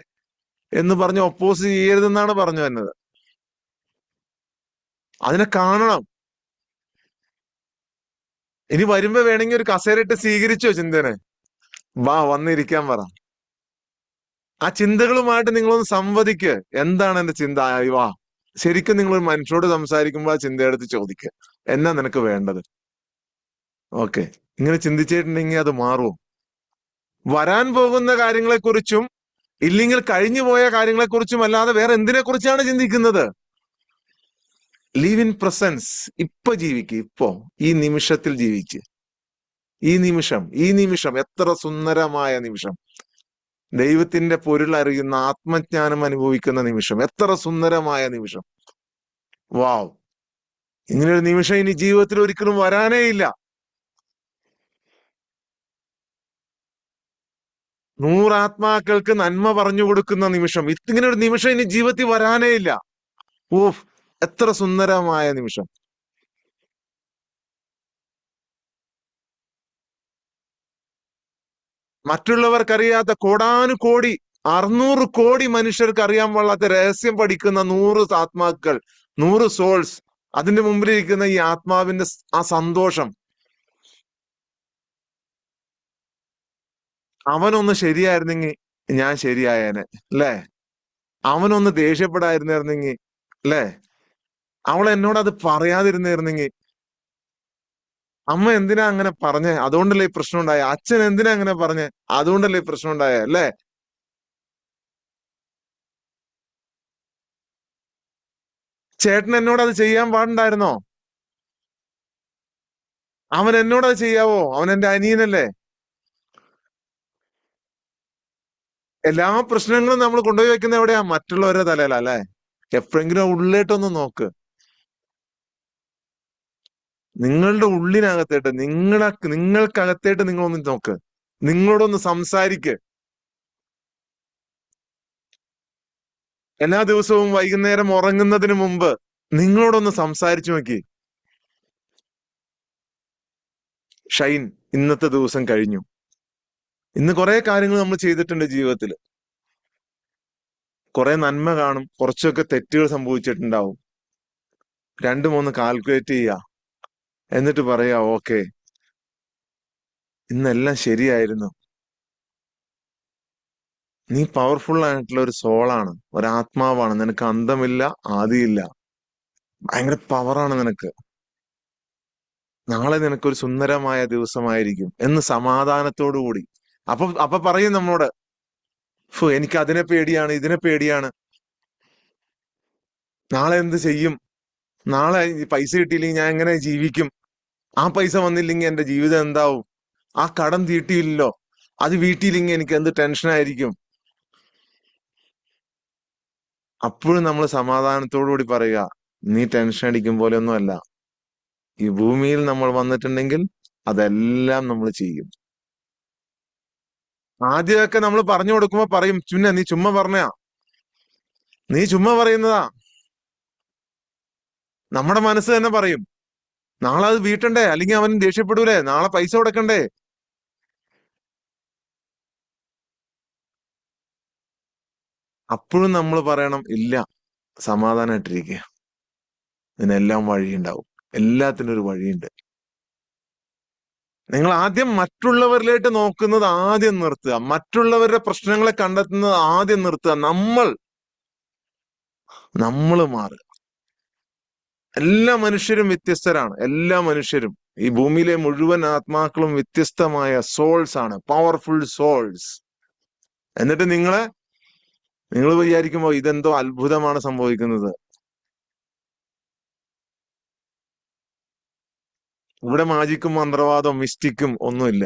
എന്ന് പറഞ്ഞ് ഒപ്പോസ് ചെയ്യരുതെന്നാണ് പറഞ്ഞു വരുന്നത്. അതിനെ കാണണം. ഇനി വരുമ്പോ വേണമെങ്കിൽ ഒരു കസേരയിട്ട് സ്വീകരിച്ചോ ചിന്തനെ, വാ വന്നിരിക്കാൻ പറ. ആ ചിന്തകളുമായിട്ട് നിങ്ങളൊന്ന് സംവദിക്ക്. എന്താണ് എന്റെ ചിന്ത? വാ. ശരിക്കും നിങ്ങൾ ഒരു മനുഷ്യരോട് സംസാരിക്കുമ്പോൾ ആ ചിന്തയെടുത്ത് ചോദിക്കുക, എന്നാ നിനക്ക് വേണ്ടത്? ഓക്കെ, ഇങ്ങനെ ചിന്തിച്ചിട്ടുണ്ടെങ്കിൽ അത് മാറുമോ? വരാൻ പോകുന്ന കാര്യങ്ങളെക്കുറിച്ചും ഇല്ലെങ്കിൽ കഴിഞ്ഞു പോയ കാര്യങ്ങളെക്കുറിച്ചും അല്ലാതെ വേറെ എന്തിനെ കുറിച്ചാണ് ചിന്തിക്കുന്നത്? Live in presence. ഇപ്പൊ ജീവിക്ക്. ഇപ്പോ ഈ നിമിഷത്തിൽ ജീവിക്ക്. ഈ നിമിഷം എത്ര സുന്ദരമായ നിമിഷം! ദൈവത്തിന്റെ പൊരുൾ അറിയുന്ന, ആത്മജ്ഞാനം അനുഭവിക്കുന്ന നിമിഷം. എത്ര സുന്ദരമായ നിമിഷം! വാവ്! ഇങ്ങനൊരു നിമിഷം ഇനി ജീവിതത്തിൽ ഒരിക്കലും വരാനേ ഇല്ല. 100 ആത്മാക്കൾക്ക് നന്മ പറഞ്ഞു കൊടുക്കുന്ന നിമിഷം. ഇങ്ങനെ ഒരു നിമിഷം ഇനി ജീവിതത്തിൽ വരാനേ ഇല്ല. ഓഫ്, എത്ര സുന്ദരമായ നിമിഷം! മറ്റുള്ളവർക്കറിയാത്ത കോടാനുകോടി 600 കോടി മനുഷ്യർക്ക് അറിയാൻ പാടില്ലാത്ത രഹസ്യം പഠിക്കുന്ന 100 ആത്മാക്കൾ, 100 സോൾസ്, അതിന്റെ മുമ്പിലിരിക്കുന്ന ഈ ആത്മാവിന്റെ ആ സന്തോഷം. അവനൊന്ന് ശരിയായിരുന്നെങ്കിൽ ഞാൻ ശരിയായേനെ, അല്ലേ? അവനൊന്ന് ദേഷ്യപ്പെടാതിരുന്നിരുന്നെങ്കിൽ, അല്ലേ? അവൾ എന്നോട് അത് പറയാതിരുന്നിരുന്നെങ്കിൽ. അമ്മ എന്തിനാ അങ്ങനെ പറഞ്ഞേ? അതുകൊണ്ടല്ലേ ഈ പ്രശ്നം ഉണ്ടായ. അച്ഛൻ എന്തിനാ അങ്ങനെ പറഞ്ഞേ? അതുകൊണ്ടല്ലേ ഈ പ്രശ്നം ഉണ്ടായ, അല്ലേ? ചേട്ടൻ എന്നോട് അത് ചെയ്യാൻ പാടുണ്ടായിരുന്നോ? അവൻ എന്നോട് അത് ചെയ്യാവോ? അവൻ എന്റെ അനിയനല്ലേ? എല്ലാ പ്രശ്നങ്ങളും നമ്മൾ കൊണ്ടുപോയി വെക്കുന്ന എവിടെയാ? മറ്റുള്ളവരുടെ തലയിലാ, അല്ലേ? എപ്പോഴെങ്കിലും ഉള്ളിലേട്ടൊന്ന് നോക്ക്. നിങ്ങളുടെ ഉള്ളിനകത്തേട്ട്, നിങ്ങൾക്കകത്തേട്ട് നിങ്ങളൊന്ന് നോക്ക്. നിങ്ങളോടൊന്ന് സംസാരിക്ക്. എല്ലാ ദിവസവും വൈകുന്നേരം ഉറങ്ങുന്നതിന് മുമ്പ് നിങ്ങളോടൊന്ന് സംസാരിച്ചു നോക്കി. ഷൈൻ, ഇന്നത്തെ ദിവസം കഴിഞ്ഞു. ഇന്ന് കുറെ കാര്യങ്ങൾ നമ്മൾ ചെയ്തിട്ടുണ്ട് ജീവിതത്തിൽ. കുറെ നന്മ കാണും, കുറച്ചൊക്കെ തെറ്റുകൾ സംഭവിച്ചിട്ടുണ്ടാവും. 2-3 കാൽക്കുലേറ്റ് ചെയ്യുക. എന്നിട്ട് പറയാ, ഓക്കെ, ഇന്നെല്ലാം ശരിയായിരുന്നു. നീ പവർഫുൾ ആയിട്ടുള്ള ഒരു സോളാണ്, ഒരാത്മാവാണ്. നിനക്ക് അന്തമില്ല, ആദിയില്ല. ഭയങ്കര പവറാണ് നിനക്ക്. നാളെ നിനക്കൊരു സുന്ദരമായ ദിവസമായിരിക്കും എന്ന് സമാധാനത്തോടു കൂടി. അപ്പൊ പറയും നമ്മളോട്, എനിക്ക് അതിനെ പേടിയാണ്, ഇതിനെ പേടിയാണ്. നാളെ എന്ത് ചെയ്യും, നാളെ ഈ പൈസ കിട്ടിയില്ലെങ്കിൽ ഞാൻ എങ്ങനെ ജീവിക്കും, ആ പൈസ വന്നില്ലെങ്കിൽ എന്റെ ജീവിതം എന്താവും, ആ കടം തീട്ടിയില്ലല്ലോ, അത് വീട്ടിയില്ലെങ്കിൽ എനിക്ക് എന്ത് ടെൻഷനായിരിക്കും. അപ്പോഴും നമ്മൾ സമാധാനത്തോടു കൂടി പറയുക, നീ ടെൻഷൻ അടിക്കും പോലെ ഒന്നുമല്ല, ഈ ഭൂമിയിൽ നമ്മൾ വന്നിട്ടുണ്ടെങ്കിൽ അതെല്ലാം നമ്മൾ ചെയ്യും. ആദ്യമൊക്കെ നമ്മൾ പറഞ്ഞു കൊടുക്കുമ്പോ പറയും, ചുന്ന നീ ചുമ്മാ പറഞ്ഞാ, നീ ചുമ്മാ പറയുന്നതാ. നമ്മുടെ മനസ്സ് തന്നെ പറയും, നാളെ അത് വീട്ടണ്ടേ, അല്ലെങ്കിൽ അവൻ ദേഷ്യപ്പെടൂലേ, നാളെ പൈസ കൊടുക്കണ്ടേ. അപ്പോഴും നമ്മൾ പറയണം, ഇല്ല, സമാധാനമായിട്ടിരിക്കുക, ഇതിനെല്ലാം വഴിയുണ്ടാവും, എല്ലാത്തിനും ഒരു വഴിയുണ്ട്. നിങ്ങൾ ആദ്യം മറ്റുള്ളവരിലേക്ക് നോക്കുന്നത് ആദ്യം നിർത്തുക, മറ്റുള്ളവരുടെ പ്രശ്നങ്ങളെ കണ്ടെത്തുന്നത് ആദ്യം നിർത്തുക. നമ്മൾ മാറുക. എല്ലാ മനുഷ്യരും വ്യത്യസ്തരാണ്, എല്ലാ മനുഷ്യരും, ഈ ഭൂമിയിലെ മുഴുവൻ ആത്മാക്കളും വ്യത്യസ്തമായ സോൾസ് ആണ്, പവർഫുൾ സോൾസ്. എന്നിട്ട് നിങ്ങൾ വിചാരിക്കുമ്പോ ഇതെന്തോ അത്ഭുതമാണ് സംഭവിക്കുന്നത്. ഇവിടെ മാജിക്കും മന്ത്രവാദവും മിസ്റ്റിക്കും ഒന്നുമില്ല.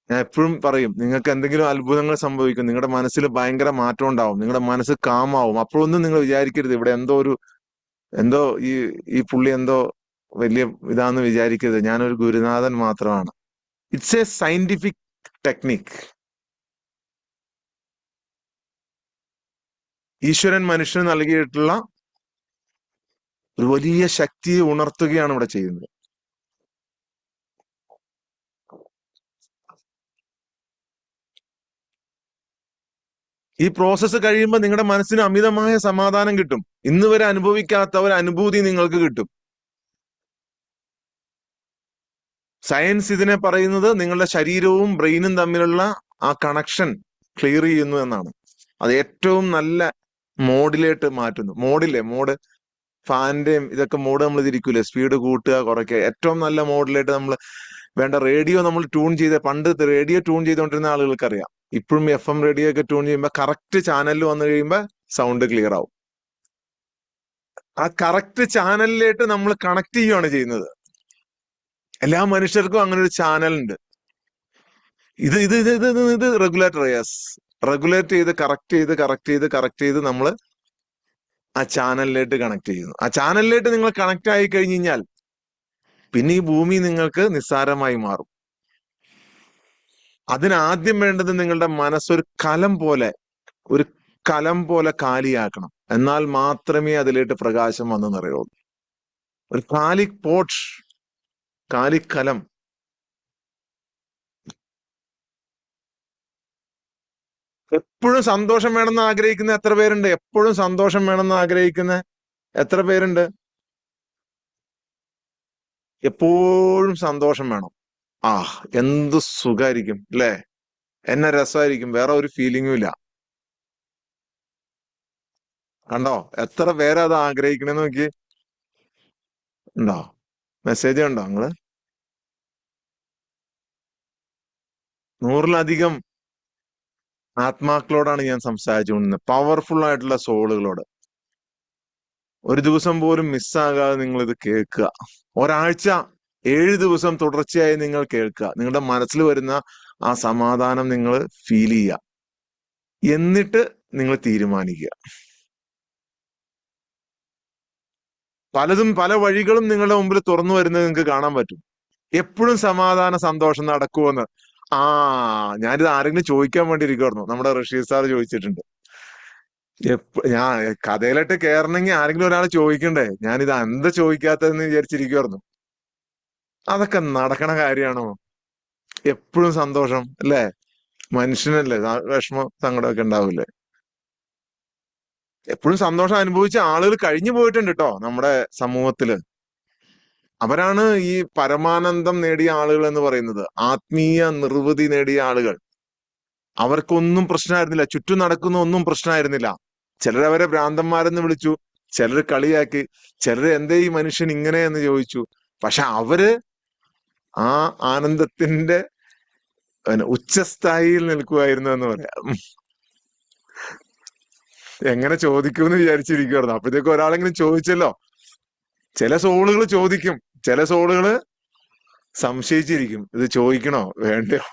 ഞാൻ എപ്പോഴും പറയും, നിങ്ങൾക്ക് എന്തെങ്കിലും അത്ഭുതങ്ങൾ സംഭവിക്കും, നിങ്ങളുടെ മനസ്സിൽ ഭയങ്കര മാറ്റം ഉണ്ടാവും, നിങ്ങളുടെ മനസ്സ് കാമാവും. അപ്പോഴൊന്നും നിങ്ങൾ വിചാരിക്കരുത് ഇവിടെ എന്തോ ഈ പുള്ളി എന്തോ വലിയ ഇതാന്ന് വിചാരിക്കരുത്. ഞാനൊരു ഗുരുനാഥൻ മാത്രമാണ്. It's A scientific technique. ഈശ്വരൻ മനുഷ്യന് നൽകിയിട്ടുള്ള ഒരു വലിയ ശക്തിയെ ഉണർത്തുകയാണ് ഇവിടെ ചെയ്യുന്നത്. ഈ പ്രോസസ്സ് കഴിയുമ്പോൾ നിങ്ങളുടെ മനസ്സിന് അമിതമായ സമാധാനം കിട്ടും. ഇന്ന് വരെ അനുഭവിക്കാത്ത ഒരു അനുഭൂതി നിങ്ങൾക്ക് കിട്ടും. സയൻസ് ഇതിനെ പറയുന്നത് നിങ്ങളുടെ ശരീരവും ബ്രെയിനും തമ്മിലുള്ള ആ കണക്ഷൻ ക്ലിയർ ചെയ്യുന്നു എന്നാണ്. അത് ഏറ്റവും നല്ല മോഡിലേക്ക് മാറ്റുന്നു. മോഡ് ഫാന്റെയും ഇതൊക്കെ മോഡ് നമ്മൾ തിരിക്കൂലേ, സ്പീഡ് കൂട്ടുക കുറയ്ക്കുക. ഏറ്റവും നല്ല മോഡിലേക്ക് നമ്മൾ വേണ്ട റേഡിയോ നമ്മൾ ട്യൂൺ ചെയ്ത്, പണ്ട് റേഡിയോ ട്യൂൺ ചെയ്തുകൊണ്ടിരുന്ന ആളുകൾക്കറിയാം. ഇപ്പോഴും FM റേഡിയോ ഒക്കെ ട്യൂൺ ചെയ്യുമ്പോൾ കറക്റ്റ് ചാനലിൽ വന്നു കഴിയുമ്പോൾ സൗണ്ട് ക്ലിയർ ആവും. ആ കറക്റ്റ് ചാനലിലേക്ക് നമ്മൾ കണക്ട് ചെയ്യുകയാണ് ചെയ്യുന്നത്. എല്ലാ മനുഷ്യർക്കും അങ്ങനെ ഒരു ചാനൽ ഉണ്ട്. ഇത് റെഗുലേറ്റർ, യെസ്, റെഗുലേറ്റ് ചെയ്ത് കറക്റ്റ് ചെയ്ത് നമ്മൾ ആ ചാനലിലേക്ക് കണക്ട് ചെയ്യുന്നു. ആ ചാനലിലേക്ക് നിങ്ങൾ കണക്ട് ആയി കഴിഞ്ഞു കഴിഞ്ഞാൽ പിന്നെ ഈ ഭൂമി നിങ്ങൾക്ക് നിസ്സാരമായി മാറും. അതിനാദ്യം വേണ്ടത് നിങ്ങളുടെ മനസ്സൊരു ഒരു കലം പോലെ കാലിയാക്കണം. എന്നാൽ മാത്രമേ അതിലേക്ക് പ്രകാശം വന്നു നിറയുള്ളൂ. ഒരു കാലിക്കലം. എപ്പോഴും സന്തോഷം വേണമെന്ന് ആഗ്രഹിക്കുന്ന എത്ര പേരുണ്ട്? എപ്പോഴും സന്തോഷം വേണമെന്ന് ആഗ്രഹിക്കുന്ന എത്ര പേരുണ്ട്? എപ്പോഴും സന്തോഷം വേണം. എന്ത് സുഖായിരിക്കും അല്ലേ, എന്നെ രസമായിരിക്കും, വേറെ ഒരു ഫീലിംഗും ഇല്ല. കണ്ടോ എത്ര പേരാ അത് ആഗ്രഹിക്കണെന്ന് നോക്കി. ഉണ്ടോ മെസ്സേജ് ഉണ്ടോ നിങ്ങള്? 100-ലധികം ആത്മാക്കളോടാണ് ഞാൻ സംസാരിച്ചുകൊണ്ടിരുന്നത്, പവർഫുൾ ആയിട്ടുള്ള സോളുകളോട്. ഒരു ദിവസം പോലും മിസ്സാകാതെ നിങ്ങൾ ഇത് കേൾക്കുക. ഒരാഴ്ച 7 ദിവസം തുടർച്ചയായി നിങ്ങൾ കേൾക്കുക. നിങ്ങളുടെ മനസ്സിൽ വരുന്ന ആ സമാധാനം നിങ്ങൾ ഫീൽ ചെയ്യുക. എന്നിട്ട് നിങ്ങൾ തീരുമാനിക്കുക. പല വഴികളും നിങ്ങളുടെ മുമ്പിൽ തുറന്നു വരുന്നത് നിങ്ങൾക്ക് കാണാൻ പറ്റും. എപ്പോഴും സമാധാന സന്തോഷം നടക്കുമെന്ന്. ഞാനിത് ആരെങ്കിലും ചോദിക്കാൻ വേണ്ടി ഇരിക്കുമായിരുന്നു. നമ്മുടെ റഷീദ് സാർ ചോദിച്ചിട്ടുണ്ട്. ഞാൻ കഥയിലോട്ട് കയറണമെങ്കിൽ ആരെങ്കിലും ഒരാൾ ചോദിക്കണ്ടേ, ഞാനിത് എന്താ ചോദിക്കാത്തതെന്ന് വിചാരിച്ചിരിക്കുമായിരുന്നു. അതൊക്കെ നടക്കണ കാര്യമാണോ? എപ്പോഴും സന്തോഷം അല്ലേ? മനുഷ്യനല്ലേ, വിഷമം സങ്കടമൊക്കെ ഉണ്ടാവില്ലേ? എപ്പോഴും സന്തോഷം അനുഭവിച്ച ആളുകൾ കഴിഞ്ഞു പോയിട്ടുണ്ട് കേട്ടോ നമ്മുടെ സമൂഹത്തില്. അവരാണ് ഈ പരമാനന്ദം നേടിയ ആളുകൾ എന്ന് പറയുന്നത്, ആത്മീയ നിർവൃതി നേടിയ ആളുകൾ. അവർക്കൊന്നും പ്രശ്നമായിരുന്നില്ല, ചുറ്റും നടക്കുന്ന ഒന്നും പ്രശ്നമായിരുന്നില്ല. ചിലരവരെ ഭ്രാന്തന്മാരെന്ന് വിളിച്ചു, ചിലർ കളിയാക്കി, ചിലർ എന്തേ ഈ മനുഷ്യൻ ഇങ്ങനെ എന്ന് ചോദിച്ചു. പക്ഷെ അവര് ആ ആനന്ദത്തിന്റെ ഉച്ചസ്ഥായിയിൽ നിൽക്കുമായിരുന്നു എന്ന് പറയാം. എങ്ങനെ ചോദിക്കുമെന്ന് വിചാരിച്ചിരിക്കുവായിരുന്നു. അപ്പോഴത്തേക്ക് ഒരാളെങ്കിലും ചോദിച്ചല്ലോ. ചില സോളുകൾ ചോദിക്കും, ചില സോളുകൾ സംശയിച്ചിരിക്കും, ഇത് ചോദിക്കണോ വേണ്ടയോ.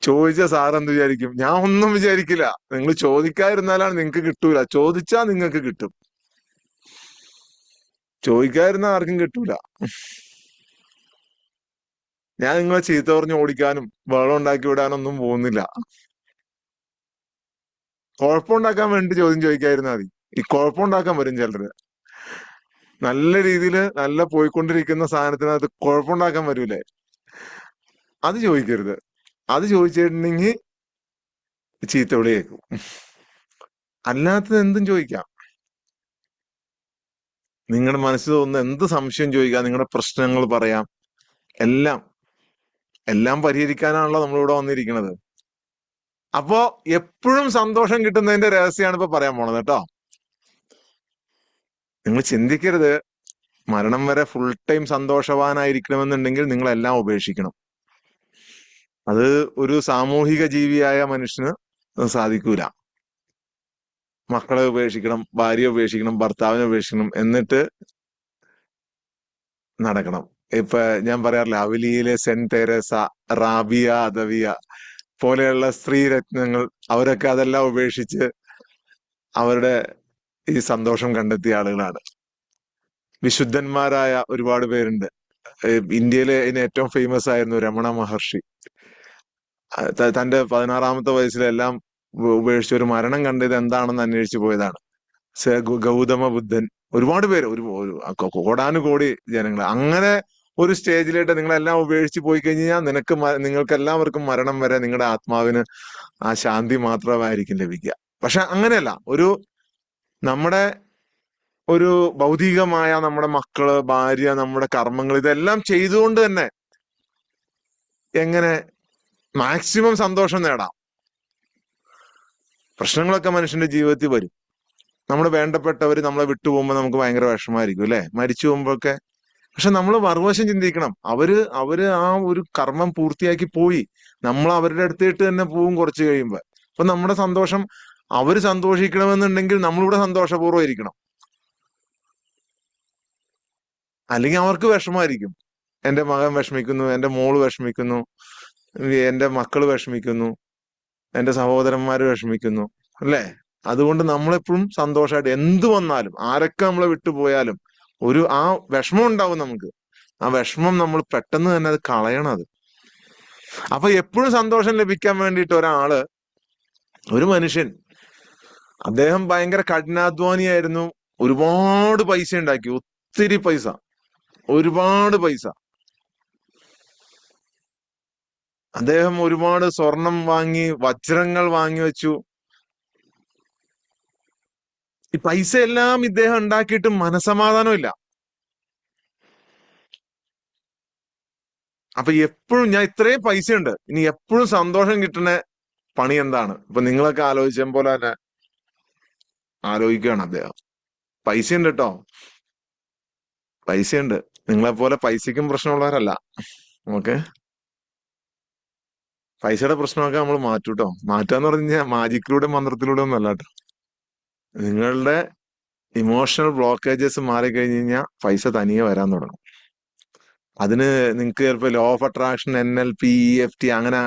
ചോദിച്ച സാറെന്ത് വിചാരിക്കും? ഞാൻ ഒന്നും വിചാരിക്കില്ല. നിങ്ങൾ ചോദിക്കാതിരുന്നാലാണ് നിങ്ങൾക്ക് കിട്ടൂല, ചോദിച്ചാ നിങ്ങൾക്ക് കിട്ടും. ചോദിക്കാതിരുന്ന ആർക്കും കിട്ടൂല. ഞാൻ നിങ്ങളെ ചീത്ത പറഞ്ഞ് ഓടിക്കാനും വെള്ളം ഉണ്ടാക്കി വിടാനൊന്നും പോകുന്നില്ല. കുഴപ്പമുണ്ടാക്കാൻ വേണ്ടി ചോദ്യം ചോദിക്കാതിരുന്നാ മതി. ഈ കുഴപ്പമുണ്ടാക്കാൻ വരും ചിലര്. നല്ല രീതിയിൽ നല്ല പോയിക്കൊണ്ടിരിക്കുന്ന സാധനത്തിനകത്ത് കുഴപ്പമുണ്ടാക്കാൻ വരൂലേ, അത് ചോദിക്കരുത്. അത് ചോദിച്ചിട്ടുണ്ടെങ്കിൽ ചീത്ത വിളി കേൾക്കും. അല്ലാത്തത് എന്തും ചോദിക്കാം. നിങ്ങളുടെ മനസ്സിൽ തോന്നുന്ന എന്ത് സംശയം ചോദിക്കാം, നിങ്ങളുടെ പ്രശ്നങ്ങൾ പറയാം. എല്ലാം എല്ലാം പരിഹരിക്കാനാണല്ലോ നമ്മളിവിടെ വന്നിരിക്കുന്നത്. അപ്പോ എപ്പോഴും സന്തോഷം കിട്ടുന്നതിന്റെ രഹസ്യമാണ് ഇപ്പൊ പറയാൻ പോണത് കേട്ടോ. നിങ്ങൾ ചിന്തിക്കരുത് മരണം വരെ ഫുൾ ടൈം സന്തോഷവാനായിരിക്കണമെന്നുണ്ടെങ്കിൽ നിങ്ങൾ എല്ലാം ഉപേക്ഷിക്കണം. അത് ഒരു സാമൂഹിക ജീവിയായ മനുഷ്യന് സാധിക്കൂല. മക്കളെ ഉപേക്ഷിക്കണം, ഭാര്യയെ ഉപേക്ഷിക്കണം, ഭർത്താവിനെ ഉപേക്ഷിക്കണം, എന്നിട്ട് നടക്കണം. ഇപ്പൊ ഞാൻ പറയാറില്ല, അവലിയിലെ സെന്റ് തെരേസ, റാബിയ അദവിയ പോലെയുള്ള സ്ത്രീരത്നങ്ങൾ, അവരൊക്കെ അതെല്ലാം ഉപേക്ഷിച്ച് അവരുടെ ഈ സന്തോഷം കണ്ടെത്തിയ ആളുകളാണ്. വിശുദ്ധന്മാരായ ഒരുപാട് പേരുണ്ട്. ഇന്ത്യയിലെ ഇതിന് ഏറ്റവും ഫേമസ് ആയിരുന്നു രമണ മഹർഷി. തന്റെ 16-ാമത്തെ വയസ്സിലെല്ലാം ഉപേക്ഷിച്ച് ഒരു മരണം കണ്ടത് എന്താണെന്ന് അന്വേഷിച്ചു പോയതാണ്. ഗൗതമ ബുദ്ധൻ, ഒരുപാട് പേര്, ഒരു കോടാനുകോടി ജനങ്ങൾ. അങ്ങനെ ഒരു സ്റ്റേജിലേക്ക് നിങ്ങളെല്ലാം ഉപേക്ഷിച്ച് പോയി കഴിഞ്ഞാൽ നിങ്ങൾക്ക് എല്ലാവർക്കും മരണം വരെ നിങ്ങളുടെ ആത്മാവിന് ആ ശാന്തി മാത്രമായിരിക്കും ലഭിക്കുക. പക്ഷെ അങ്ങനെയല്ല, നമ്മുടെ ഒരു ഭൗതികമായ നമ്മുടെ മക്കള്, ഭാര്യ, നമ്മുടെ കർമ്മങ്ങൾ, ഇതെല്ലാം ചെയ്തുകൊണ്ട് തന്നെ എങ്ങനെ മാക്സിമം സന്തോഷം നേടാം. പ്രശ്നങ്ങളൊക്കെ മനുഷ്യന്റെ ജീവിതത്തിൽ വരും. നമ്മുടെ വേണ്ടപ്പെട്ടവര് നമ്മളെ വിട്ടുപോകുമ്പോൾ നമുക്ക് ഭയങ്കര വിഷമായിരിക്കും അല്ലെ, മരിച്ചു പോകുമ്പോഴൊക്കെ. പക്ഷെ നമ്മൾ മറുവശം ചിന്തിക്കണം, അവര് ആ ഒരു കർമ്മം പൂർത്തിയാക്കി പോയി. നമ്മൾ അവരുടെ അടുത്തേട്ട് തന്നെ പോവും കുറച്ച് കഴിയുമ്പോ. അപ്പൊ നമ്മുടെ സന്തോഷം, അവര് സന്തോഷിക്കണമെന്നുണ്ടെങ്കിൽ നമ്മളിവിടെ സന്തോഷപൂർവ്വം ഇരിക്കണം. അല്ലെങ്കിൽ അവർക്ക് വിഷമായിരിക്കും. എന്റെ മകൻ വിഷമിക്കുന്നു, എന്റെ മോള് വിഷമിക്കുന്നു, എന്റെ മക്കള് വിഷമിക്കുന്നു, എന്റെ സഹോദരന്മാര് വിഷമിക്കുന്നു അല്ലേ. അതുകൊണ്ട് നമ്മളെപ്പോഴും സന്തോഷമായിട്ട്, എന്ത് വന്നാലും ആരൊക്കെ നമ്മളെ വിട്ടുപോയാലും ആ വിഷമം ഉണ്ടാവും നമുക്ക്. ആ വിഷമം നമ്മൾ പെട്ടെന്ന് തന്നെ അത് കളയണം. അത് അപ്പൊ എപ്പോഴും സന്തോഷം ലഭിക്കാൻ വേണ്ടിയിട്ട് ഒരു മനുഷ്യൻ, അദ്ദേഹം ഭയങ്കര കഠിനാധ്വാനിയായിരുന്നു. ഒരുപാട് പൈസ ഉണ്ടാക്കി, ഒത്തിരി പൈസ, ഒരുപാട് പൈസ. അദ്ദേഹം ഒരുപാട് സ്വർണം വാങ്ങി, വജ്രങ്ങൾ വാങ്ങി വെച്ചു. ഈ പൈസ എല്ലാം ഇദ്ദേഹം ഉണ്ടാക്കിയിട്ട് മനസമാധാനമില്ല. അപ്പൊ എപ്പോഴും ഞാൻ ഇത്രയും പൈസ ഉണ്ട്, ഇനി എപ്പോഴും സന്തോഷം കിട്ടുന്ന പണി എന്താണ്? ഇപ്പൊ നിങ്ങളൊക്കെ ആലോചിച്ച പോലെ തന്നെ ആലോചിക്കുകയാണ് അദ്ദേഹം. പൈസ ഉണ്ട് കേട്ടോ, പൈസയുണ്ട്. നിങ്ങളെപ്പോലെ പൈസയ്ക്കും പ്രശ്നമുള്ളവരല്ല. ഓക്കെ, പൈസയുടെ പ്രശ്നമൊക്കെ നമ്മൾ മാറ്റും കേട്ടോ. മാറ്റാന്ന് പറഞ്ഞു കഴിഞ്ഞാൽ മാജിക്കിലൂടെ മന്ത്രത്തിലൂടെ ഒന്നും അല്ല കേട്ടോ. നിങ്ങളുടെ ഇമോഷണൽ ബ്ലോക്കേജസ് മാറിക്കഴിഞ്ഞ് കഴിഞ്ഞാൽ പൈസ തനിയെ വരാൻ തുടങ്ങും. അതിന് നിങ്ങൾക്ക് ചിലപ്പോ law of attraction, NLP, EFT അങ്ങനെ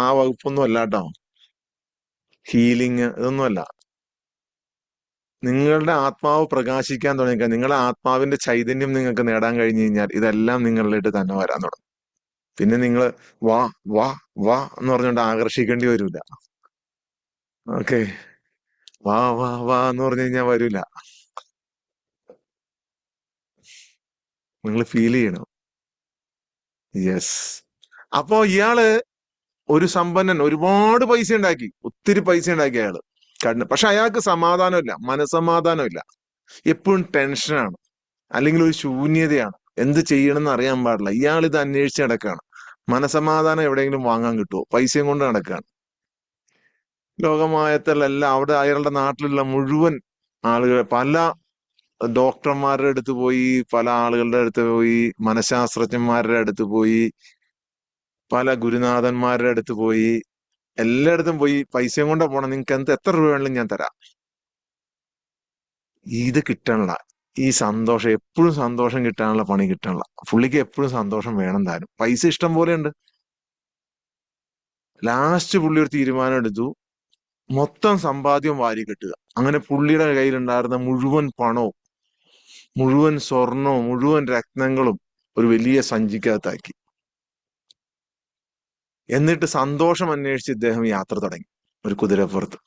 ആ വകുപ്പൊന്നും അല്ല കേട്ടോ. ഹീലിംഗ് ഇതൊന്നും അല്ല. നിങ്ങളുടെ ആത്മാവ് പ്രകാശിക്കാൻ തുടങ്ങിയാൽ, നിങ്ങളുടെ ആത്മാവിന്റെ ചൈതന്യം നിങ്ങൾക്ക് നേടാൻ കഴിഞ്ഞു കഴിഞ്ഞാൽ ഇതെല്ലാം നിങ്ങളിലേക്ക് തന്നെ വരാൻ തുടങ്ങും. പിന്നെ നിങ്ങൾ വാ വാ വാ എന്ന് പറഞ്ഞുകൊണ്ട് ആകർഷിക്കേണ്ടി വരൂല. ഓക്കെ, വാ വാ വാ എന്ന് പറഞ്ഞു കഴിഞ്ഞാൽ വരൂല. നിങ്ങൾ ഫീൽ ചെയ്യണം. യെസ്. അപ്പോ ഇയാള് ഒരു സമ്പന്നൻ, ഒരുപാട് പൈസ ഉണ്ടാക്കി, ഒത്തിരി പൈസ ഉണ്ടാക്കി അയാള്. പക്ഷെ അയാൾക്ക് സമാധാനമില്ല, മനസമാധാനമില്ല. എപ്പോഴും ടെൻഷനാണ്, അല്ലെങ്കിൽ ഒരു ശൂന്യതയാണ്. എന്ത് ചെയ്യണമെന്ന് അറിയാൻ പാടില്ല. ഇയാൾ ഇത് അന്വേഷിച്ച് നടക്കുകയാണ്. മനസമാധാനം എവിടെയെങ്കിലും വാങ്ങാൻ കിട്ടുമോ? പൈസയും കൊണ്ട് നടക്കുകയാണ്. ലോകമായത്തിലെല്ലാം അവിടെ അയാളുടെ നാട്ടിലുള്ള മുഴുവൻ ആളുകൾ, പല ഡോക്ടർമാരുടെ അടുത്ത് പോയി, പല ആളുകളുടെ അടുത്ത് പോയി, മനഃശാസ്ത്രജ്ഞന്മാരുടെ അടുത്ത് പോയി, പല ഗുരുനാഥന്മാരുടെ അടുത്ത് പോയി, എല്ലായിടത്തും പോയി പൈസയും കൊണ്ടാ പോണം, നിങ്ങൾക്ക് എത്ര രൂപ വേണമെങ്കിലും ഞാൻ തരാം. ഇത് കിട്ടണല്ല. ഈ സന്തോഷം, എപ്പോഴും സന്തോഷം കിട്ടാനുള്ള പണി കിട്ടണല്ല. പുള്ളിക്ക് എപ്പോഴും സന്തോഷം വേണം താനും. പൈസ ഇഷ്ടം പോലെ ഉണ്ട്. ലാസ്റ്റ് പുള്ളി ഒരു തീരുമാനം എടുത്തു, മൊത്തം സമ്പാദ്യം വാരി കെട്ടുക. അങ്ങനെ പുള്ളിയുടെ കയ്യിലുണ്ടായിരുന്ന മുഴുവൻ പണവും, മുഴുവൻ സ്വർണവും, മുഴുവൻ രത്നങ്ങളും ഒരു വലിയ സഞ്ചിക്കകത്താക്കി. എന്നിട്ട് സന്തോഷം അന്വേഷിച്ച് ഇദ്ദേഹം യാത്ര തുടങ്ങി, ഒരു കുതിരപ്പുറത്ത്.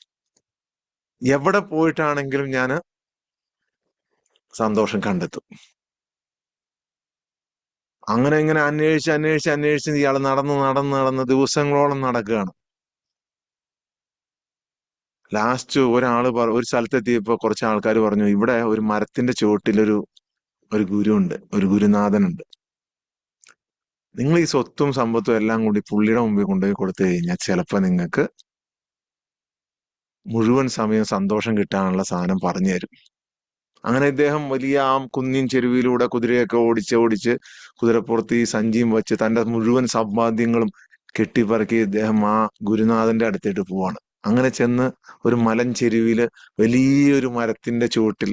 എവിടെ പോയിട്ടാണെങ്കിലും ഞാൻ സന്തോഷം കണ്ടെത്തും. അങ്ങനെ ഇങ്ങനെ അന്വേഷിച്ച് ഇയാൾ നടന്ന് ദിവസങ്ങളോളം നടക്കുകയാണ്. ലാസ്റ്റ് ഒരു സ്ഥലത്തെത്തിയപ്പോ കുറച്ച് ആൾക്കാർ പറഞ്ഞു, ഇവിടെ ഒരു മരത്തിന്റെ ചുവട്ടിലൊരു ഗുരുവുണ്ട്, ഒരു ഗുരുനാഥനുണ്ട്. നിങ്ങൾ ഈ സ്വത്തും സമ്പത്തും എല്ലാം കൂടി പുള്ളിയുടെ മുമ്പിൽ കൊണ്ടുപോയി കൊടുത്തു കഴിഞ്ഞാൽ ചിലപ്പോ നിങ്ങൾക്ക് മുഴുവൻ സമയം സന്തോഷം കിട്ടാനുള്ള സാധനം പറഞ്ഞു തരും. അങ്ങനെ ഇദ്ദേഹം വലിയ ആ കുന്നിൻ ചെരുവിലൂടെ കുതിരയൊക്കെ ഓടിച്ച് കുതിരപ്പുറത്ത് ഈ സഞ്ചിയും വെച്ച് തന്റെ മുഴുവൻ സമ്പാദ്യങ്ങളും കെട്ടിപ്പറക്കി ഇദ്ദേഹം ആ ഗുരുനാഥന്റെ അടുത്തേട്ട് പോവാണ്. അങ്ങനെ ചെന്ന് ഒരു മലഞ്ചെരുവില് വലിയൊരു മരത്തിന്റെ ചുവട്ടിൽ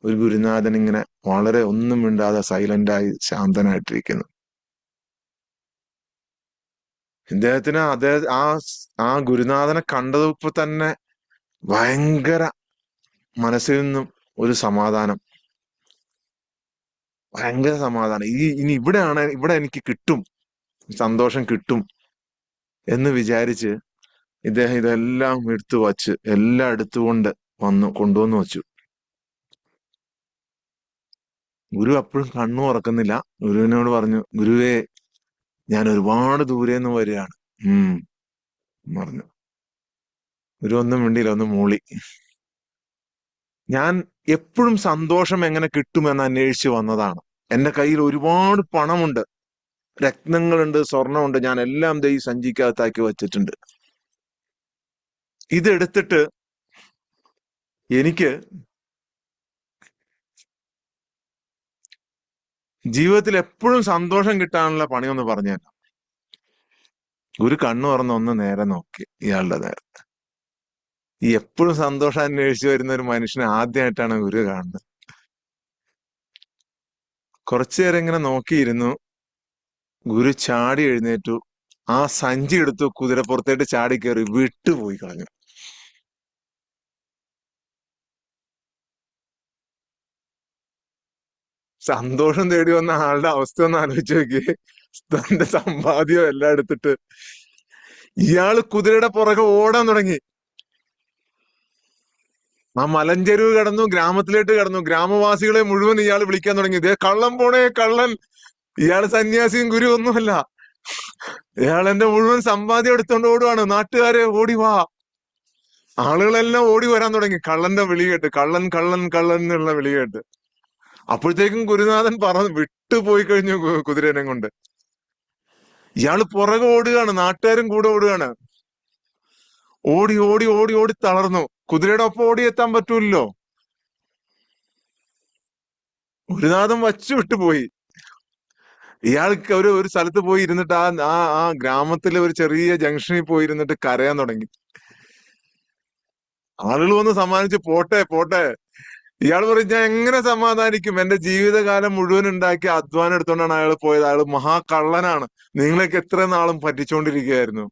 ഒരു ഗുരുനാഥൻ ഇങ്ങനെ വളരെ ഒന്നും മിണ്ടാതെ സൈലന്റായി ശാന്തനായിട്ടിരിക്കുന്നു. ഇദ്ദേഹത്തിന് ആ ഗുരുനാഥനെ കണ്ടതിപ്പോ തന്നെ ഭയങ്കര മനസ്സിൽ നിന്നും ഒരു സമാധാനം, ഭയങ്കര സമാധാനം. ഇനി ഇവിടെ എനിക്ക് കിട്ടും, സന്തോഷം കിട്ടും എന്ന് വിചാരിച്ച് ഇദ്ദേഹം ഇതെല്ലാം എടുത്തു വച്ച് എല്ലാം എടുത്തുകൊണ്ട് കൊണ്ടുവന്ന് വെച്ചു. ഗുരു അപ്പോഴും കണ്ണു തുറക്കുന്നില്ല. ഗുരുവിനോട് പറഞ്ഞു, ഗുരുവേ, ഞാൻ ഒരുപാട് ദൂരെ നിന്ന് വരികയാണ് പറഞ്ഞു. ഗുരു ഒന്നും മിണ്ടിയില്ല, ഒന്ന് മൂളി. ഞാൻ എപ്പോഴും സന്തോഷം എങ്ങനെ കിട്ടുമെന്ന് അന്വേഷിച്ച് വന്നതാണ്. എന്റെ കയ്യിൽ ഒരുപാട് പണമുണ്ട്, രത്നങ്ങളുണ്ട്, സ്വർണമുണ്ട്, ഞാൻ എല്ലാം ഈ സഞ്ചിക്കകത്താക്കി വച്ചിട്ടുണ്ട്. ഇതെടുത്തിട്ട് എനിക്ക് ജീവിതത്തിൽ എപ്പോഴും സന്തോഷം കിട്ടാനുള്ള പണിയൊന്ന് പറഞ്ഞു തരാം. ഗുരു കണ്ണു തുറന്ന് ഒന്ന് നേരെ നോക്കി ഇയാളുടെ നേരെ. ഈ എപ്പോഴും സന്തോഷം അന്വേഷിച്ച് വരുന്ന ഒരു മനുഷ്യനെ ആദ്യമായിട്ടാണ് ഗുരു കാണുന്നത്. കുറച്ചു നേരം ഇങ്ങനെ നോക്കിയിരുന്നു. ഗുരു ചാടി എഴുന്നേറ്റു, ആ സഞ്ചി എടുത്തു, കുതിരപ്പുറത്തേട്ട് ചാടി കയറി വിട്ടുപോയി കളഞ്ഞു. സന്തോഷം തേടി വന്ന ആളുടെ അവസ്ഥ ഒന്ന് ആലോചിച്ച് നോക്കിയേ. തന്റെ സമ്പാദ്യം എല്ലാം എടുത്തിട്ട് ഇയാള് കുതിരയുടെ പുറകെ ഓടാൻ തുടങ്ങി. ആ മലഞ്ചെരുവ് കടന്നു, ഗ്രാമത്തിലേക്ക് കടന്നു. ഗ്രാമവാസികളെ മുഴുവൻ ഇയാൾ വിളിക്കാൻ തുടങ്ങി, ഇതേ കള്ളൻ പോണേ, കള്ളൻ. ഇയാള് സന്യാസിയും ഗുരു ഒന്നുമല്ല. ഇയാൾ എന്റെ മുഴുവൻ സമ്പാദ്യം എടുത്തോണ്ട് ഓടുവാണ്, നാട്ടുകാരെ ഓടി വാ. ആളുകളെല്ലാം ഓടി വരാൻ തുടങ്ങി കള്ളന്റെ വിളി കേട്ട്, കള്ളൻ കള്ളൻ കള്ളൻ എന്നുള്ള വിളി കേട്ട്. അപ്പോഴത്തേക്കും ഗുരുനാഥൻ വിട്ടുപോയി കഴിഞ്ഞു കുതിരേനെ കൊണ്ട്. ഇയാള് പുറകെ ഓടുകയാണ്, നാട്ടുകാരും കൂടെ ഓടുകയാണ്. ഓടി ഓടി ഓടി ഓടി തളർന്നു. കുതിരയുടെ ഒപ്പം ഓടിയെത്താൻ പറ്റൂല്ലോ. ഗുരുനാഥൻ വച്ചു വിട്ടുപോയി. ഇയാൾക്ക് ഒരു സ്ഥലത്ത് പോയി ഇരുന്നിട്ട് ആ ഗ്രാമത്തിലെ ഒരു ചെറിയ ജംഗ്ഷനിൽ പോയി ഇരുന്നിട്ട് കരയാൻ തുടങ്ങി. ആളുകൾ വന്ന് സമ്മാനിച്ച് പോട്ടെ പോട്ടെ. ഇയാൾ പറയും, ഞാൻ എങ്ങനെ സമാധാനിക്കും? എന്റെ ജീവിതകാലം മുഴുവൻ ഉണ്ടാക്കിയ അധ്വാനം എടുത്തോണ്ടാണ് അയാൾ പോയത്. അയാൾ മഹാകള്ളനാണ്. നിങ്ങളെയൊക്കെ എത്ര നാളും പറ്റിച്ചോണ്ടിരിക്കുകയായിരുന്നു.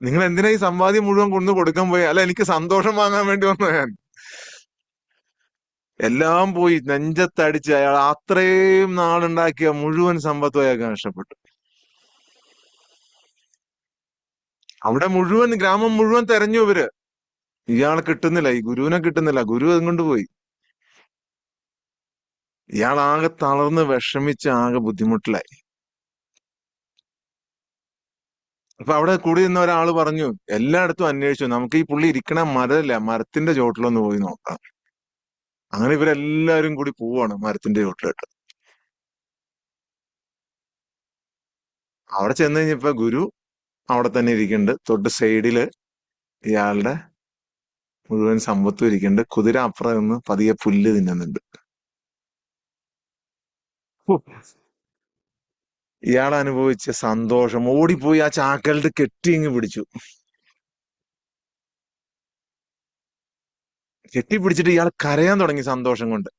നിങ്ങൾ എന്തിനാ ഈ സമ്പാദ്യം മുഴുവൻ കൊണ്ടു കൊടുക്കാൻ പോയി? അല്ല, എനിക്ക് സന്തോഷം വാങ്ങാൻ വേണ്ടി വന്നു ഞാൻ. എല്ലാം പോയി നെഞ്ചത്തടിച്ച് അയാൾ അത്രയും നാളുണ്ടാക്കിയ മുഴുവൻ സമ്പത്തും അയാൾക്ക് നഷ്ടപ്പെട്ടു. അവിടെ മുഴുവൻ ഗ്രാമം മുഴുവൻ തെരഞ്ഞു ഇവര്. ഇയാളെ കിട്ടുന്നില്ല, ഈ ഗുരുവിനെ കിട്ടുന്നില്ല. ഗുരു അതുകൊണ്ട് പോയി. ഇയാൾ ആകെ തളർന്ന് വിഷമിച്ച് ആകെ ബുദ്ധിമുട്ടിലായി. അപ്പൊ അവിടെ കൂടി നിന്ന ഒരാള് പറഞ്ഞു, എല്ലായിടത്തും അന്വേഷിച്ചു, നമുക്ക് ഈ പുള്ളി ഇരിക്കണ മരമില്ല, മരത്തിന്റെ ചോട്ടിലൊന്ന് പോയി നോക്കാം. അങ്ങനെ ഇവരെല്ലാരും കൂടി പോവാണ് മരത്തിന്റെ ചോട്ടിലോട്ട്. അവിടെ ചെന്ന് കഴിഞ്ഞപ്പോ ഗുരു അവിടെ തന്നെ ഇരിക്കുന്നുണ്ട്. തൊട്ട് സൈഡില് ഇയാളുടെ മുഴുവൻ സമ്പത്തും ഇരിക്കുന്നുണ്ട്. കുതിര അപ്പുറം നിന്ന് പതിയെ പുല്ല് തിന്നുന്നുണ്ട്. ഇയാൾ അനുഭവിച്ച സന്തോഷം, ഓടിപ്പോയി ആ ചാക്കലിട്ട് കെട്ടിങ്ങ് പിടിച്ചു. കെട്ടിപ്പിടിച്ചിട്ട് ഇയാൾ കരയാൻ തുടങ്ങി സന്തോഷം കൊണ്ട്.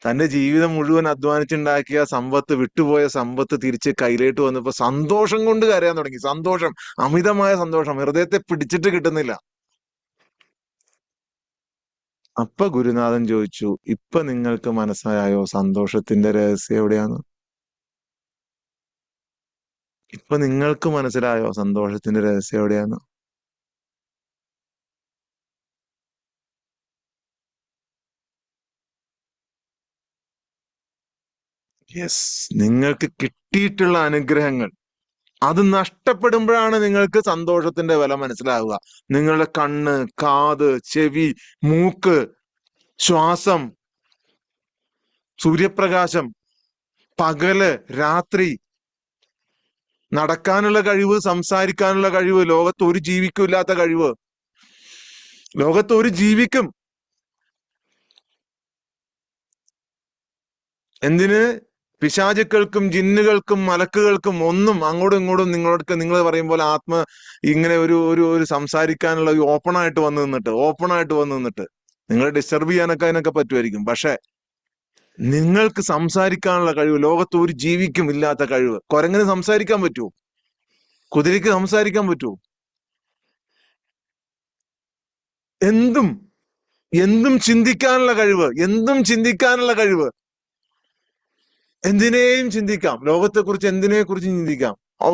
തന്റെ ജീവിതം മുഴുവൻ അധ്വാനിച്ചുണ്ടാക്കിയ സമ്പത്ത്, വിട്ടുപോയ സമ്പത്ത് തിരിച്ച് കയ്യിലേട്ട് വന്നപ്പോ സന്തോഷം കൊണ്ട് കരയാൻ തുടങ്ങി. സന്തോഷം, അമിതമായ സന്തോഷം, ഹൃദയത്തെ പിടിച്ചിട്ട് കിട്ടുന്നില്ല. അപ്പൊ ഗുരുനാഥൻ ചോദിച്ചു, ഇപ്പൊ നിങ്ങൾക്ക് മനസ്സിലായോ സന്തോഷത്തിന്റെ രഹസ്യം എവിടെയാണ്? ഇപ്പൊ നിങ്ങൾക്ക് മനസ്സിലായോ സന്തോഷത്തിന്റെ രഹസ്യം എവിടെയാണ്? യെസ്, നിങ്ങൾക്ക് കിട്ടിയിട്ടുള്ള അനുഗ്രഹങ്ങൾ അത് നഷ്ടപ്പെടുമ്പോഴാണ് നിങ്ങൾക്ക് സന്തോഷത്തിന്റെ വില മനസ്സിലാവുക. നിങ്ങളുടെ കണ്ണ്, കാത്, ചെവി, മൂക്ക്, ശ്വാസം, സൂര്യപ്രകാശം, പകല്, രാത്രി, നടക്കാനുള്ള കഴിവ്, സംസാരിക്കാനുള്ള കഴിവ്, ലോകത്ത് ഒരു ജീവിക്കും ഇല്ലാത്ത കഴിവ്. ലോകത്ത് ഒരു ജീവിക്കും എന്തിന്, പിശാചുക്കൾക്കും ജിന്നുകൾക്കും മലക്കുകൾക്കും ഒന്നും അങ്ങോട്ടും ഇങ്ങോട്ടും നിങ്ങൾ പറയും പോലെ ഇങ്ങനെ ഒരു സംസാരിക്കാനുള്ള ഓപ്പൺ ആയിട്ട് വന്നു നിന്നിട്ട് നിങ്ങളെ ഡിസ്റ്റർബ് ചെയ്യാനൊക്കെ അതിനൊക്കെ പറ്റുമായിരിക്കും. പക്ഷെ നിങ്ങൾക്ക് സംസാരിക്കാനുള്ള കഴിവ് ലോകത്ത് ഒരു ജീവിക്കും ഇല്ലാത്ത കഴിവ്. കുരങ്ങിന് സംസാരിക്കാൻ പറ്റുമോ? കുതിരയ്ക്ക് സംസാരിക്കാൻ പറ്റുമോ? എന്തും ചിന്തിക്കാനുള്ള കഴിവ്, എന്തിനേയും ചിന്തിക്കാം, ലോകത്തെക്കുറിച്ച് എന്തിനെക്കുറിച്ചും ചിന്തിക്കാം. ഔ,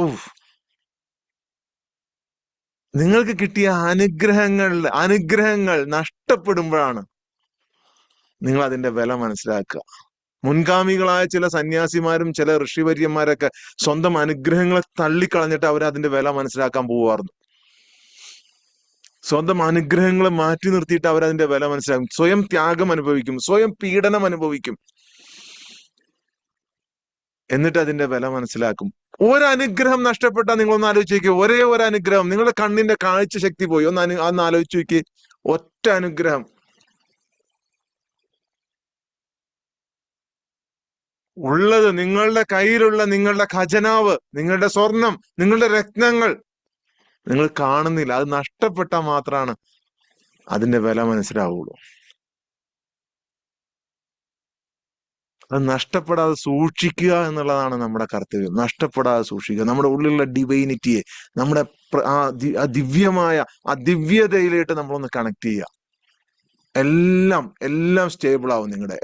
നിങ്ങൾക്ക് കിട്ടിയ അനുഗ്രഹങ്ങൾ നഷ്ടപ്പെടുമ്പോഴാണ് നിങ്ങൾ അതിന്റെ വില മനസ്സിലാക്കുക. മുൻഗാമികളായ ചില സന്യാസിമാരും ചില ഋഷിവര്യന്മാരൊക്കെ സ്വന്തം അനുഗ്രഹങ്ങളെ തള്ളിക്കളഞ്ഞിട്ട് അവർ അതിന്റെ വില മനസ്സിലാക്കാൻ പോവാറുണ്ട്. സ്വന്തം അനുഗ്രഹങ്ങളെ മാറ്റി നിർത്തിയിട്ട് അവരതിന്റെ വില മനസ്സിലാക്കും. സ്വയം ത്യാഗം അനുഭവിക്കും, സ്വയം പീഡനം അനുഭവിക്കും, എന്നിട്ട് അതിന്റെ വില മനസ്സിലാക്കും. ഒരനുഗ്രഹം നഷ്ടപ്പെട്ടാൽ നിങ്ങളൊന്ന് ആലോചിച്ച് നോക്കിയേ. ഒരേ ഒരു അനുഗ്രഹം, നിങ്ങളുടെ കണ്ണിന്റെ കാഴ്ച ശക്തി പോയി, ഒന്ന് ആലോചിച്ച് നോക്കിയേ. ഒറ്റ അനുഗ്രഹം, ഉള്ളത് നിങ്ങളുടെ കയ്യിലുള്ള നിങ്ങളുടെ ഖജനാവ്, നിങ്ങളുടെ സ്വർണം, നിങ്ങളുടെ രത്നങ്ങൾ നിങ്ങൾ കാണുന്നില്ല. അത് നഷ്ടപ്പെട്ടാൽ മാത്രമാണ് അതിന്റെ വില മനസ്സിലാവുള്ളൂ. അത് നഷ്ടപ്പെടാതെ സൂക്ഷിക്കുക എന്നുള്ളതാണ് നമ്മുടെ കർത്തവ്യം. നഷ്ടപ്പെടാതെ സൂക്ഷിക്കുക, നമ്മുടെ ഉള്ളിലുള്ള ഡിവൈനിറ്റിയെ, നമ്മുടെ ആ ദിവ്യമായ ആ ദിവ്യതയിലേക്ക് നമ്മളൊന്ന് കണക്ട് ചെയ്യുക. എല്ലാം സ്റ്റേബിൾ ആവും. നിങ്ങളുടെ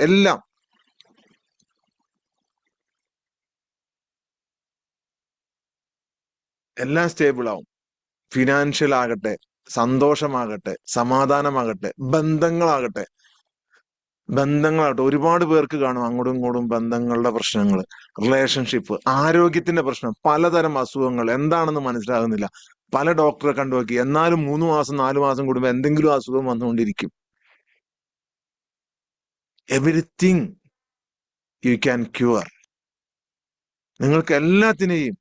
എല്ലാം സ്റ്റേബിൾ ആവും. ഫിനാൻഷ്യൽ ആകട്ടെ, സന്തോഷമാകട്ടെ, സമാധാനമാകട്ടെ, ബന്ധങ്ങളാകട്ടെ. ഒരുപാട് പേർക്ക് കാണും അങ്ങോട്ടും ഇങ്ങോട്ടും ബന്ധങ്ങളുടെ പ്രശ്നങ്ങൾ, റിലേഷൻഷിപ്പ്, ആരോഗ്യത്തിന്റെ പ്രശ്നം, പലതരം അസുഖങ്ങൾ എന്താണെന്ന് മനസ്സിലാകുന്നില്ല. പല ഡോക്ടറെ കണ്ടുനോക്കി, എന്നാലും 3 മാസം 4 മാസം കൂടുമ്പോൾ എന്തെങ്കിലും അസുഖം വന്നുകൊണ്ടിരിക്കും. Everything you can cure. നിങ്ങൾക്ക് എല്ലാത്തിനെയും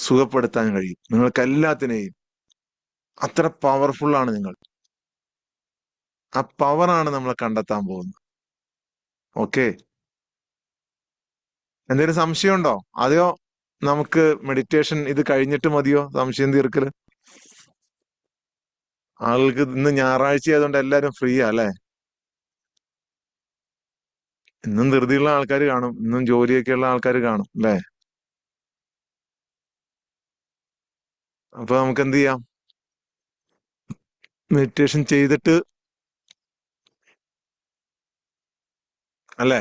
സുഖപ്പെടുത്താൻ കഴിയും. നിങ്ങൾക്ക് എല്ലാത്തിനെയും. അത്ര പവർഫുൾ ആണ് നിങ്ങൾ. ആ പവറാണ് നമ്മൾ കണ്ടെത്താൻ പോകുന്നത്. ഓക്കെ, എന്തെങ്കിലും സംശയമുണ്ടോ? അതെയോ നമുക്ക് മെഡിറ്റേഷൻ ഇത് കഴിഞ്ഞിട്ട് മതിയോ സംശയം തീർക്കല്? ആളുകൾക്ക് ഇന്ന് ഞായറാഴ്ച ആയതുകൊണ്ട് എല്ലാരും ഫ്രീ അല്ലേ? ഇന്നും ധൃതിയുള്ള ആൾക്കാർ കാണും, ഇന്നും ജോലിയൊക്കെ ഉള്ള ആൾക്കാർ കാണും അല്ലേ? അപ്പൊ നമുക്ക് എന്ത് ചെയ്യാം? മെഡിറ്റേഷൻ ചെയ്തിട്ട് അല്ലേ?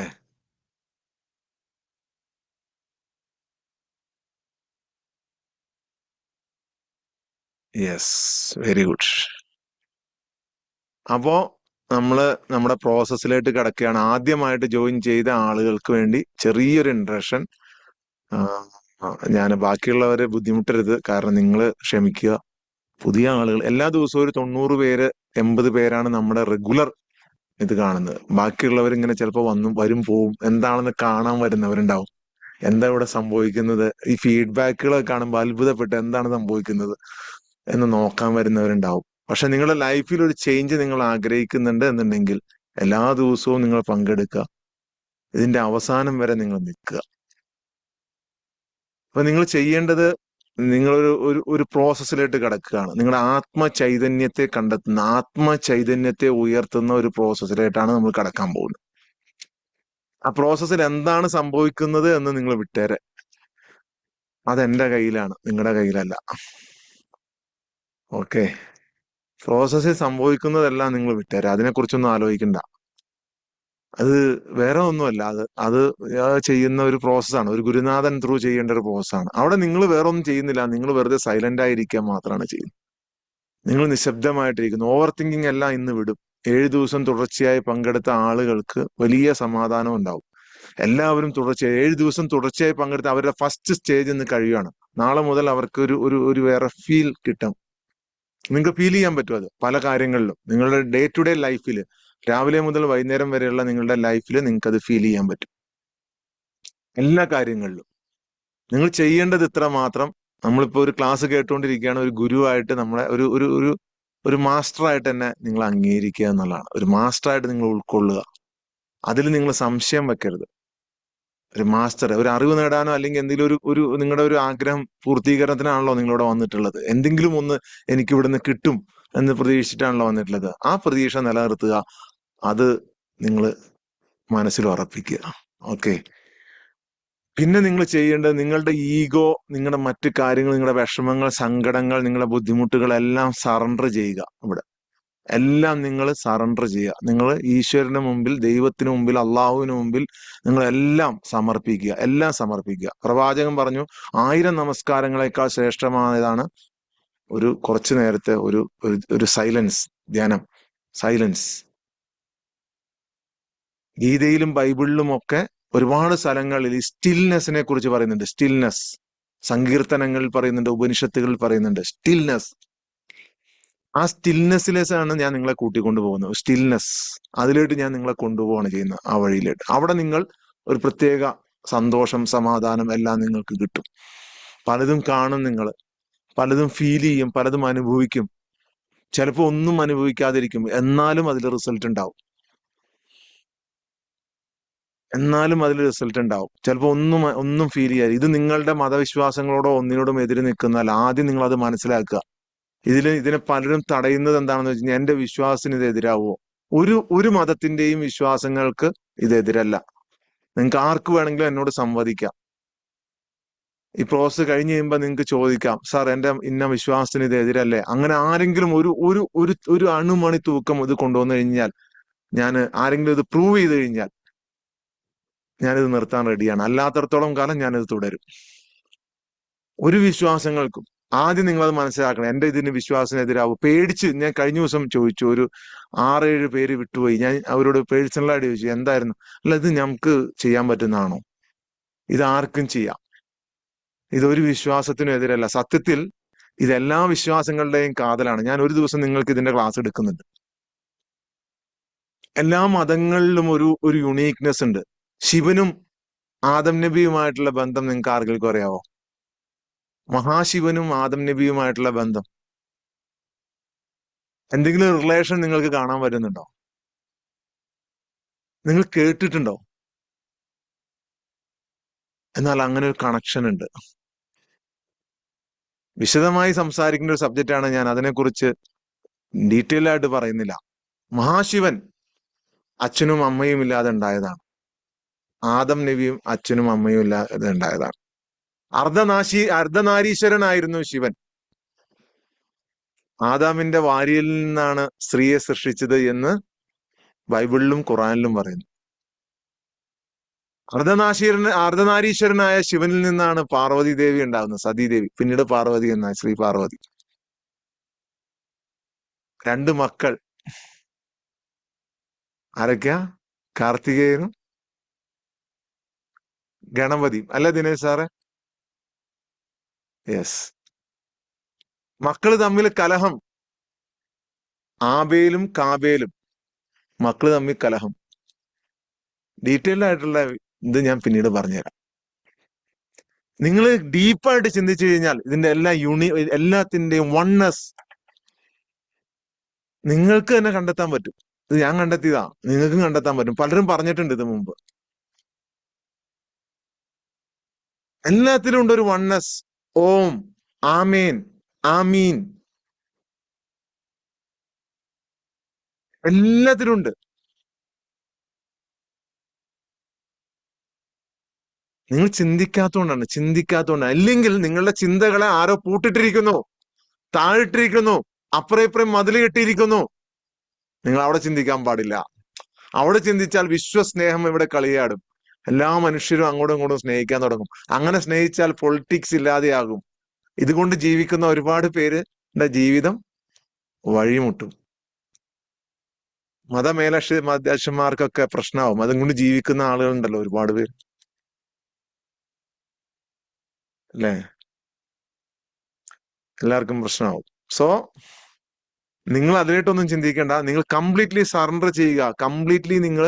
Yes, very good. അപ്പോ നമ്മുടെ പ്രോസസ്സിലേക്ക് കിടക്കുകയാണ്. ആദ്യമായിട്ട് ജോയിൻ ചെയ്ത ആളുകൾക്ക് വേണ്ടി ചെറിയൊരു ഇൻട്രഷൻ. ഞാൻ ബാക്കിയുള്ളവരെ ബുദ്ധിമുട്ടരുത്, കാരണം നിങ്ങൾ ക്ഷമിക്കുക. പുതിയ ആളുകൾ എല്ലാ ദിവസവും ഒരു 90 പേര് 80 പേരാണ് നമ്മുടെ റെഗുലർ ഇത് കാണുന്നത്. ബാക്കിയുള്ളവർ ഇങ്ങനെ ചിലപ്പോൾ വരും പോവും. എന്താണെന്ന് കാണാൻ വരുന്നവരുണ്ടാവും. എന്താ ഇവിടെ സംഭവിക്കുന്നത്, ഈ ഫീഡ്ബാക്കുകളൊക്കെ കാണുമ്പോൾ അത്ഭുതപ്പെട്ട് എന്താണ് സംഭവിക്കുന്നത് എന്ന് നോക്കാൻ വരുന്നവരുണ്ടാവും. പക്ഷെ നിങ്ങളുടെ ലൈഫിൽ ഒരു ചേഞ്ച് നിങ്ങൾ ആഗ്രഹിക്കുന്നുണ്ട് എന്നുണ്ടെങ്കിൽ എല്ലാ ദിവസവും നിങ്ങൾ പങ്കെടുക്കുക. ഇതിന്റെ അവസാനം വരെ നിങ്ങൾ നിൽക്കുക. അപ്പൊ നിങ്ങൾ ചെയ്യേണ്ടത്, നിങ്ങളൊരു ഒരു ഒരു പ്രോസസ്സിലോട്ട് കിടക്കുകയാണ്. നിങ്ങളുടെ ആത്മചൈതന്യത്തെ കണ്ടെത്തുന്ന, ആത്മചൈതന്യത്തെ ഉയർത്തുന്ന ഒരു പ്രോസസ്സിലായിട്ടാണ് നമ്മൾ കടക്കാൻ പോകുന്നത്. ആ പ്രോസസ്സിൽ എന്താണ് സംഭവിക്കുന്നത് എന്ന് നിങ്ങൾ വിട്ടേരെ. അതെന്റെ കയ്യിലാണ്, നിങ്ങളുടെ കയ്യിലല്ല. ഓക്കെ, പ്രോസസ്സിൽ സംഭവിക്കുന്നതെല്ലാം നിങ്ങൾ വിട്ടേരെ, അതിനെക്കുറിച്ചൊന്നും ആലോചിക്കണ്ട. അത് വേറെ ഒന്നുമല്ല, അത് ചെയ്യുന്ന ഒരു പ്രോസസ്സാണ്. ഒരു ഗുരുനാഥൻ ത്രൂ ചെയ്യേണ്ട ഒരു പ്രോസസ്സാണ്. അവിടെ നിങ്ങൾ വേറെ ഒന്നും ചെയ്യുന്നില്ല, നിങ്ങൾ വെറുതെ സൈലന്റ് ആയിരിക്കുക മാത്രമാണ് ചെയ്യുന്നത്. നിങ്ങൾ നിശബ്ദമായിട്ടിരിക്കുന്നു. ഓവർ തിങ്കിങ് എല്ലാം ഇന്ന് വിടും. 7 ദിവസം തുടർച്ചയായി പങ്കെടുത്ത ആളുകൾക്ക് വലിയ സമാധാനം ഉണ്ടാവും. എല്ലാവരും തുടർച്ചയായി 7 ദിവസം തുടർച്ചയായി പങ്കെടുത്ത അവരുടെ ഫസ്റ്റ് സ്റ്റേജ് ഇന്ന് കഴിയുകയാണ്. നാളെ മുതൽ അവർക്ക് ഒരു വേറെ ഫീൽ കിട്ടും. നിങ്ങൾക്ക് ഫീൽ ചെയ്യാൻ പറ്റും അത് പല കാര്യങ്ങളിലും. നിങ്ങളുടെ ഡേ ടു ഡേ ലൈഫിൽ, രാവിലെ മുതൽ വൈകുന്നേരം വരെയുള്ള നിങ്ങളുടെ ലൈഫിൽ നിങ്ങൾക്ക് അത് ഫീൽ ചെയ്യാൻ പറ്റും. എല്ലാ കാര്യങ്ങളിലും നിങ്ങൾ ചെയ്യേണ്ടത് ഇത്ര മാത്രം. നമ്മളിപ്പോ ഒരു ക്ലാസ് കേട്ടുകൊണ്ടിരിക്കുകയാണ്. ഒരു ഗുരുവായിട്ട് നമ്മളെ ഒരു ഒരു ഒരു ഒരു മാസ്റ്ററായിട്ട് തന്നെ നിങ്ങൾ അംഗീകരിക്കുക എന്നുള്ളതാണ്. ഒരു മാസ്റ്ററായിട്ട് നിങ്ങൾ ഉൾക്കൊള്ളുക. അതിൽ നിങ്ങൾ സംശയം വെക്കരുത്. ഒരു മാസ്റ്റർ, ഒരു അറിവ് നേടാനോ അല്ലെങ്കിൽ എന്തെങ്കിലും ഒരു നിങ്ങളുടെ ഒരു ആഗ്രഹം പൂർത്തീകരണത്തിനാണല്ലോ നിങ്ങളിവിടെ വന്നിട്ടുള്ളത്. എന്തെങ്കിലും ഒന്ന് എനിക്ക് ഇവിടുന്ന് കിട്ടും എന്ന് പ്രതീക്ഷിച്ചിട്ടാണല്ലോ വന്നിട്ടുള്ളത്. ആ പ്രതീക്ഷ നിലനിർത്തുക. അത് നിങ്ങൾ മനസ്സിൽ ഉറപ്പിക്കുക. ഓക്കെ. പിന്നെ നിങ്ങൾ ചെയ്യേണ്ടത്, നിങ്ങളുടെ ഈഗോ, നിങ്ങളുടെ മറ്റു കാര്യങ്ങൾ, നിങ്ങളുടെ വിഷമങ്ങൾ, സങ്കടങ്ങൾ, നിങ്ങളുടെ ബുദ്ധിമുട്ടുകൾ എല്ലാം സറണ്ടർ ചെയ്യുക. ഇവിടെ എല്ലാം നിങ്ങൾ സറണ്ടർ ചെയ്യുക. നിങ്ങൾ ഈശ്വരന് മുമ്പിൽ, ദൈവത്തിന് മുമ്പിൽ, അള്ളാഹുവിന് മുമ്പിൽ നിങ്ങൾ എല്ലാം സമർപ്പിക്കുക. എല്ലാം സമർപ്പിക്കുക. പ്രവാചകൻ പറഞ്ഞു, 1000 നമസ്കാരങ്ങളെക്കാൾ ശ്രേഷ്ഠമായതാണ് കുറച്ചു നേരത്തെ ഒരു സൈലൻസ് ധ്യാനം. സൈലൻസ്. ഗീതയിലും ബൈബിളിലും ഒക്കെ ഒരുപാട് സ്ഥലങ്ങളിൽ ഈ സ്റ്റിൽനെസ്സിനെ കുറിച്ച് പറയുന്നുണ്ട്. സ്റ്റിൽനെസ്. സങ്കീർത്തനങ്ങളിൽ പറയുന്നുണ്ട്, ഉപനിഷത്തുകളിൽ പറയുന്നുണ്ട്. സ്റ്റിൽനെസ്. ആ സ്റ്റിൽനെസ്സിലേക്കാണ് ഞാൻ നിങ്ങളെ കൂട്ടിക്കൊണ്ടു പോകുന്നത്. സ്റ്റിൽനെസ്. അതിലോട്ട് ഞാൻ നിങ്ങളെ കൊണ്ടുപോവാണ് ചെയ്യുന്നത്, ആ വഴിയിലോട്ട്. അവിടെ നിങ്ങൾ ഒരു പ്രത്യേക സന്തോഷം, സമാധാനം എല്ലാം നിങ്ങൾക്ക് കിട്ടും. പലതും കാണും, നിങ്ങൾ പലതും ഫീൽ ചെയ്യും, പലതും അനുഭവിക്കും. ചിലപ്പോൾ ഒന്നും അനുഭവിക്കാതിരിക്കും, എന്നാലും അതിൽ റിസൾട്ട് ഉണ്ടാവും. ചിലപ്പോൾ ഒന്നും ഫീൽ ചെയ്യാതെ. ഇത് നിങ്ങളുടെ മതവിശ്വാസങ്ങളോടോ ഒന്നിനോടും എതിര് നിൽക്കുന്നതല്ല. ആദ്യം നിങ്ങൾ അത് മനസ്സിലാക്കുക. ഇതിനെ പലരും തടയുന്നത് എന്താണെന്ന് വെച്ച് കഴിഞ്ഞാൽ, എന്റെ വിശ്വാസത്തിന് ഇത് എതിരാവോ? ഒരു മതത്തിന്റെയും വിശ്വാസങ്ങൾക്ക് ഇത് എതിരല്ല. നിങ്ങൾക്ക് ആർക്ക് വേണമെങ്കിലും എന്നോട് സംവദിക്കാം. ഈ പ്രോസസ് കഴിഞ്ഞ് കഴിയുമ്പോൾ നിങ്ങൾക്ക് ചോദിക്കാം, സാർ എന്റെ ഇന്ന വിശ്വാസത്തിന് ഇത് എതിരല്ലേ? അങ്ങനെ ആരെങ്കിലും ഒരു അണുമണി തൂക്കം ഇത് കൊണ്ടുവന്നു കഴിഞ്ഞാൽ, ആരെങ്കിലും ഇത് പ്രൂവ് ചെയ്ത് കഴിഞ്ഞാൽ ഞാനിത് നിർത്താൻ റെഡിയാണ്. അല്ലാത്തടത്തോളം കാലം ഞാനിത് തുടരും. ഒരു വിശ്വാസങ്ങൾക്കും ആദ്യം നിങ്ങളത് മനസ്സിലാക്കണം. എന്റെ ഇതിന് വിശ്വാസത്തിനെതിരാവും. പേടിച്ച് ഞാൻ കഴിഞ്ഞ ദിവസം ചോദിച്ചു, ഒരു 6-7 പേര് വിട്ടുപോയി. ഞാൻ അവരോട് പേഴ്സണലായിട്ട് ചോദിച്ചു, എന്തായിരുന്നു? അല്ല, ഇത് നമുക്ക് ചെയ്യാൻ പറ്റുന്നതാണോ? ഇത് ആർക്കും ചെയ്യാം. ഇതൊരു വിശ്വാസത്തിനും എതിരല്ല. സത്യത്തിൽ ഇതെല്ലാ വിശ്വാസങ്ങളുടെയും കാതലാണ്. ഞാൻ ഒരു ദിവസം നിങ്ങൾക്ക് ഇതിന്റെ ക്ലാസ് എടുക്കുന്നുണ്ട്. എല്ലാ മതങ്ങളിലും ഒരു യുണീക്നെസ് ഉണ്ട്. ശിവനും ആദം നബിയുമായിട്ടുള്ള ബന്ധം നിങ്ങൾക്ക് ആർക്കെങ്കിലും അറിയാവോ? മഹാശിവനും ആദം നബിയുമായിട്ടുള്ള ബന്ധം, എന്തെങ്കിലും റിലേഷൻ നിങ്ങൾക്ക് കാണാൻ പറ്റുന്നുണ്ടോ? നിങ്ങൾ കേട്ടിട്ടുണ്ടോ? എന്നാൽ അങ്ങനെ ഒരു കണക്ഷൻ ഉണ്ട്. വിശദമായി സംസാരിക്കേണ്ട ഒരു സബ്ജക്റ്റാണ്. ഞാൻ അതിനെക്കുറിച്ച് ഡീറ്റെയിൽ ആയിട്ട് പറയുന്നില്ല. മഹാശിവൻ അച്ഛനും അമ്മയും ഇല്ലാതെ ഉണ്ടായതാണ്. ആദം നബിയും അച്ഛനും അമ്മയും ഇല്ലാതെ ഉണ്ടായതാണ്. അർദ്ധനാരീശ്വരനായിരുന്നു ശിവൻ. ആദാമിന്റെ വാരിയിൽ നിന്നാണ് സ്ത്രീയെ സൃഷ്ടിച്ചത് എന്ന് ബൈബിളിലും ഖുറാനിലും പറയുന്നു. അർദ്ധനാരീശ്വരനായ ശിവനിൽ നിന്നാണ് പാർവതി ദേവി ഉണ്ടാകുന്നത്, സതീദേവി, പിന്നീട് പാർവതി എന്ന ശ്രീ പാർവതി. 2 മക്കൾ. ആരൊക്കെയാ? കാർത്തികേയനും ഗണപതിയും. അല്ല ദിനേശ് സാറെ? യെസ്. മക്കള് തമ്മിൽ കലഹം. ആബേലും കാബേലും മക്കള് തമ്മിൽ കലഹം. ഡീറ്റെയിൽഡ് ആയിട്ടുള്ള ഇത് ഞാൻ പിന്നീട് പറഞ്ഞുതരാം. നിങ്ങൾ ഡീപ്പായിട്ട് ചിന്തിച്ചു കഴിഞ്ഞാൽ ഇതിന്റെ എല്ലാത്തിന്റെയും വൺനെസ് നിങ്ങൾക്ക് തന്നെ കണ്ടെത്താൻ പറ്റും. ഇത് ഞാൻ കണ്ടെത്തിയതാ, നിങ്ങൾക്കും കണ്ടെത്താൻ പറ്റും. പലരും പറഞ്ഞിട്ടുണ്ട് ഇത് മുമ്പ്. എല്ലാത്തിലും ഉണ്ട് ഒരു വണ്ണസ്. ഓം, ആമേൻ, ആമീൻ, എല്ലാത്തിലും ഉണ്ട്. നിങ്ങൾ ചിന്തിക്കാത്തതുകൊണ്ടാണ്. അല്ലെങ്കിൽ നിങ്ങളുടെ ചിന്തകളെ ആരോ പൂട്ടിട്ടിരിക്കുന്നു, താഴിട്ടിരിക്കുന്നു, അപ്പുറം ഇപ്പുറം മതിൽ കെട്ടിയിരിക്കുന്നു. നിങ്ങൾ അവിടെ ചിന്തിക്കാൻ പാടില്ല. അവിടെ ചിന്തിച്ചാൽ വിശ്വസ്നേഹം ഇവിടെ കളിയാടും. എല്ലാ മനുഷ്യരും അങ്ങോട്ടും ഇങ്ങോട്ടും സ്നേഹിക്കാൻ തുടങ്ങും. അങ്ങനെ സ്നേഹിച്ചാൽ പൊളിറ്റിക്സ് ഇല്ലാതെയാകും. ഇതുകൊണ്ട് ജീവിക്കുന്ന ഒരുപാട് പേരുടെ ജീവിതം വഴിമുട്ടും. മധ്യക്ഷന്മാർക്കൊക്കെ പ്രശ്നമാവും. അതും കൊണ്ട് ജീവിക്കുന്ന ആളുകളുണ്ടല്ലോ ഒരുപാട് പേര്, അല്ലേ? എല്ലാവർക്കും പ്രശ്നമാവും. സോ നിങ്ങൾ അതിനായിട്ടൊന്നും ചിന്തിക്കേണ്ട. നിങ്ങൾ കംപ്ലീറ്റ്ലി സറണ്ടർ ചെയ്യുക. കംപ്ലീറ്റ്ലി നിങ്ങൾ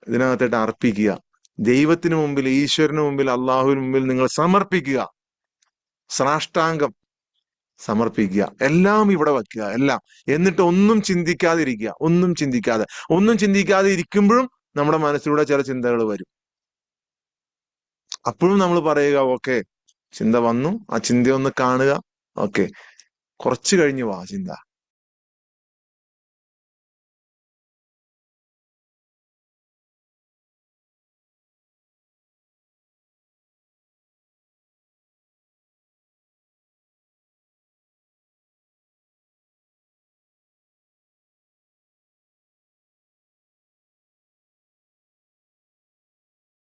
ഇതിനകത്തായിട്ട് അർപ്പിക്കുക. ദൈവത്തിന് മുമ്പിൽ, ഈശ്വരന് മുമ്പിൽ, അള്ളാഹുവിന് മുമ്പിൽ നിങ്ങൾ സമർപ്പിക്കുക. സാഷ്ടാംഗം സമർപ്പിക്കുക. എല്ലാം ഇവിടെ വയ്ക്കുക, എല്ലാം. എന്നിട്ട് ഒന്നും ചിന്തിക്കാതെ ഇരിക്കുമ്പോഴും നമ്മുടെ മനസ്സിലൂടെ ചില ചിന്തകൾ വരും. അപ്പോഴും നമ്മൾ പറയുക, ഓക്കെ, ചിന്ത വന്നു, ആ ചിന്തയൊന്ന് കാണുക. ഓക്കെ, കുറച്ച് കഴിഞ്ഞു വാ ചിന്ത,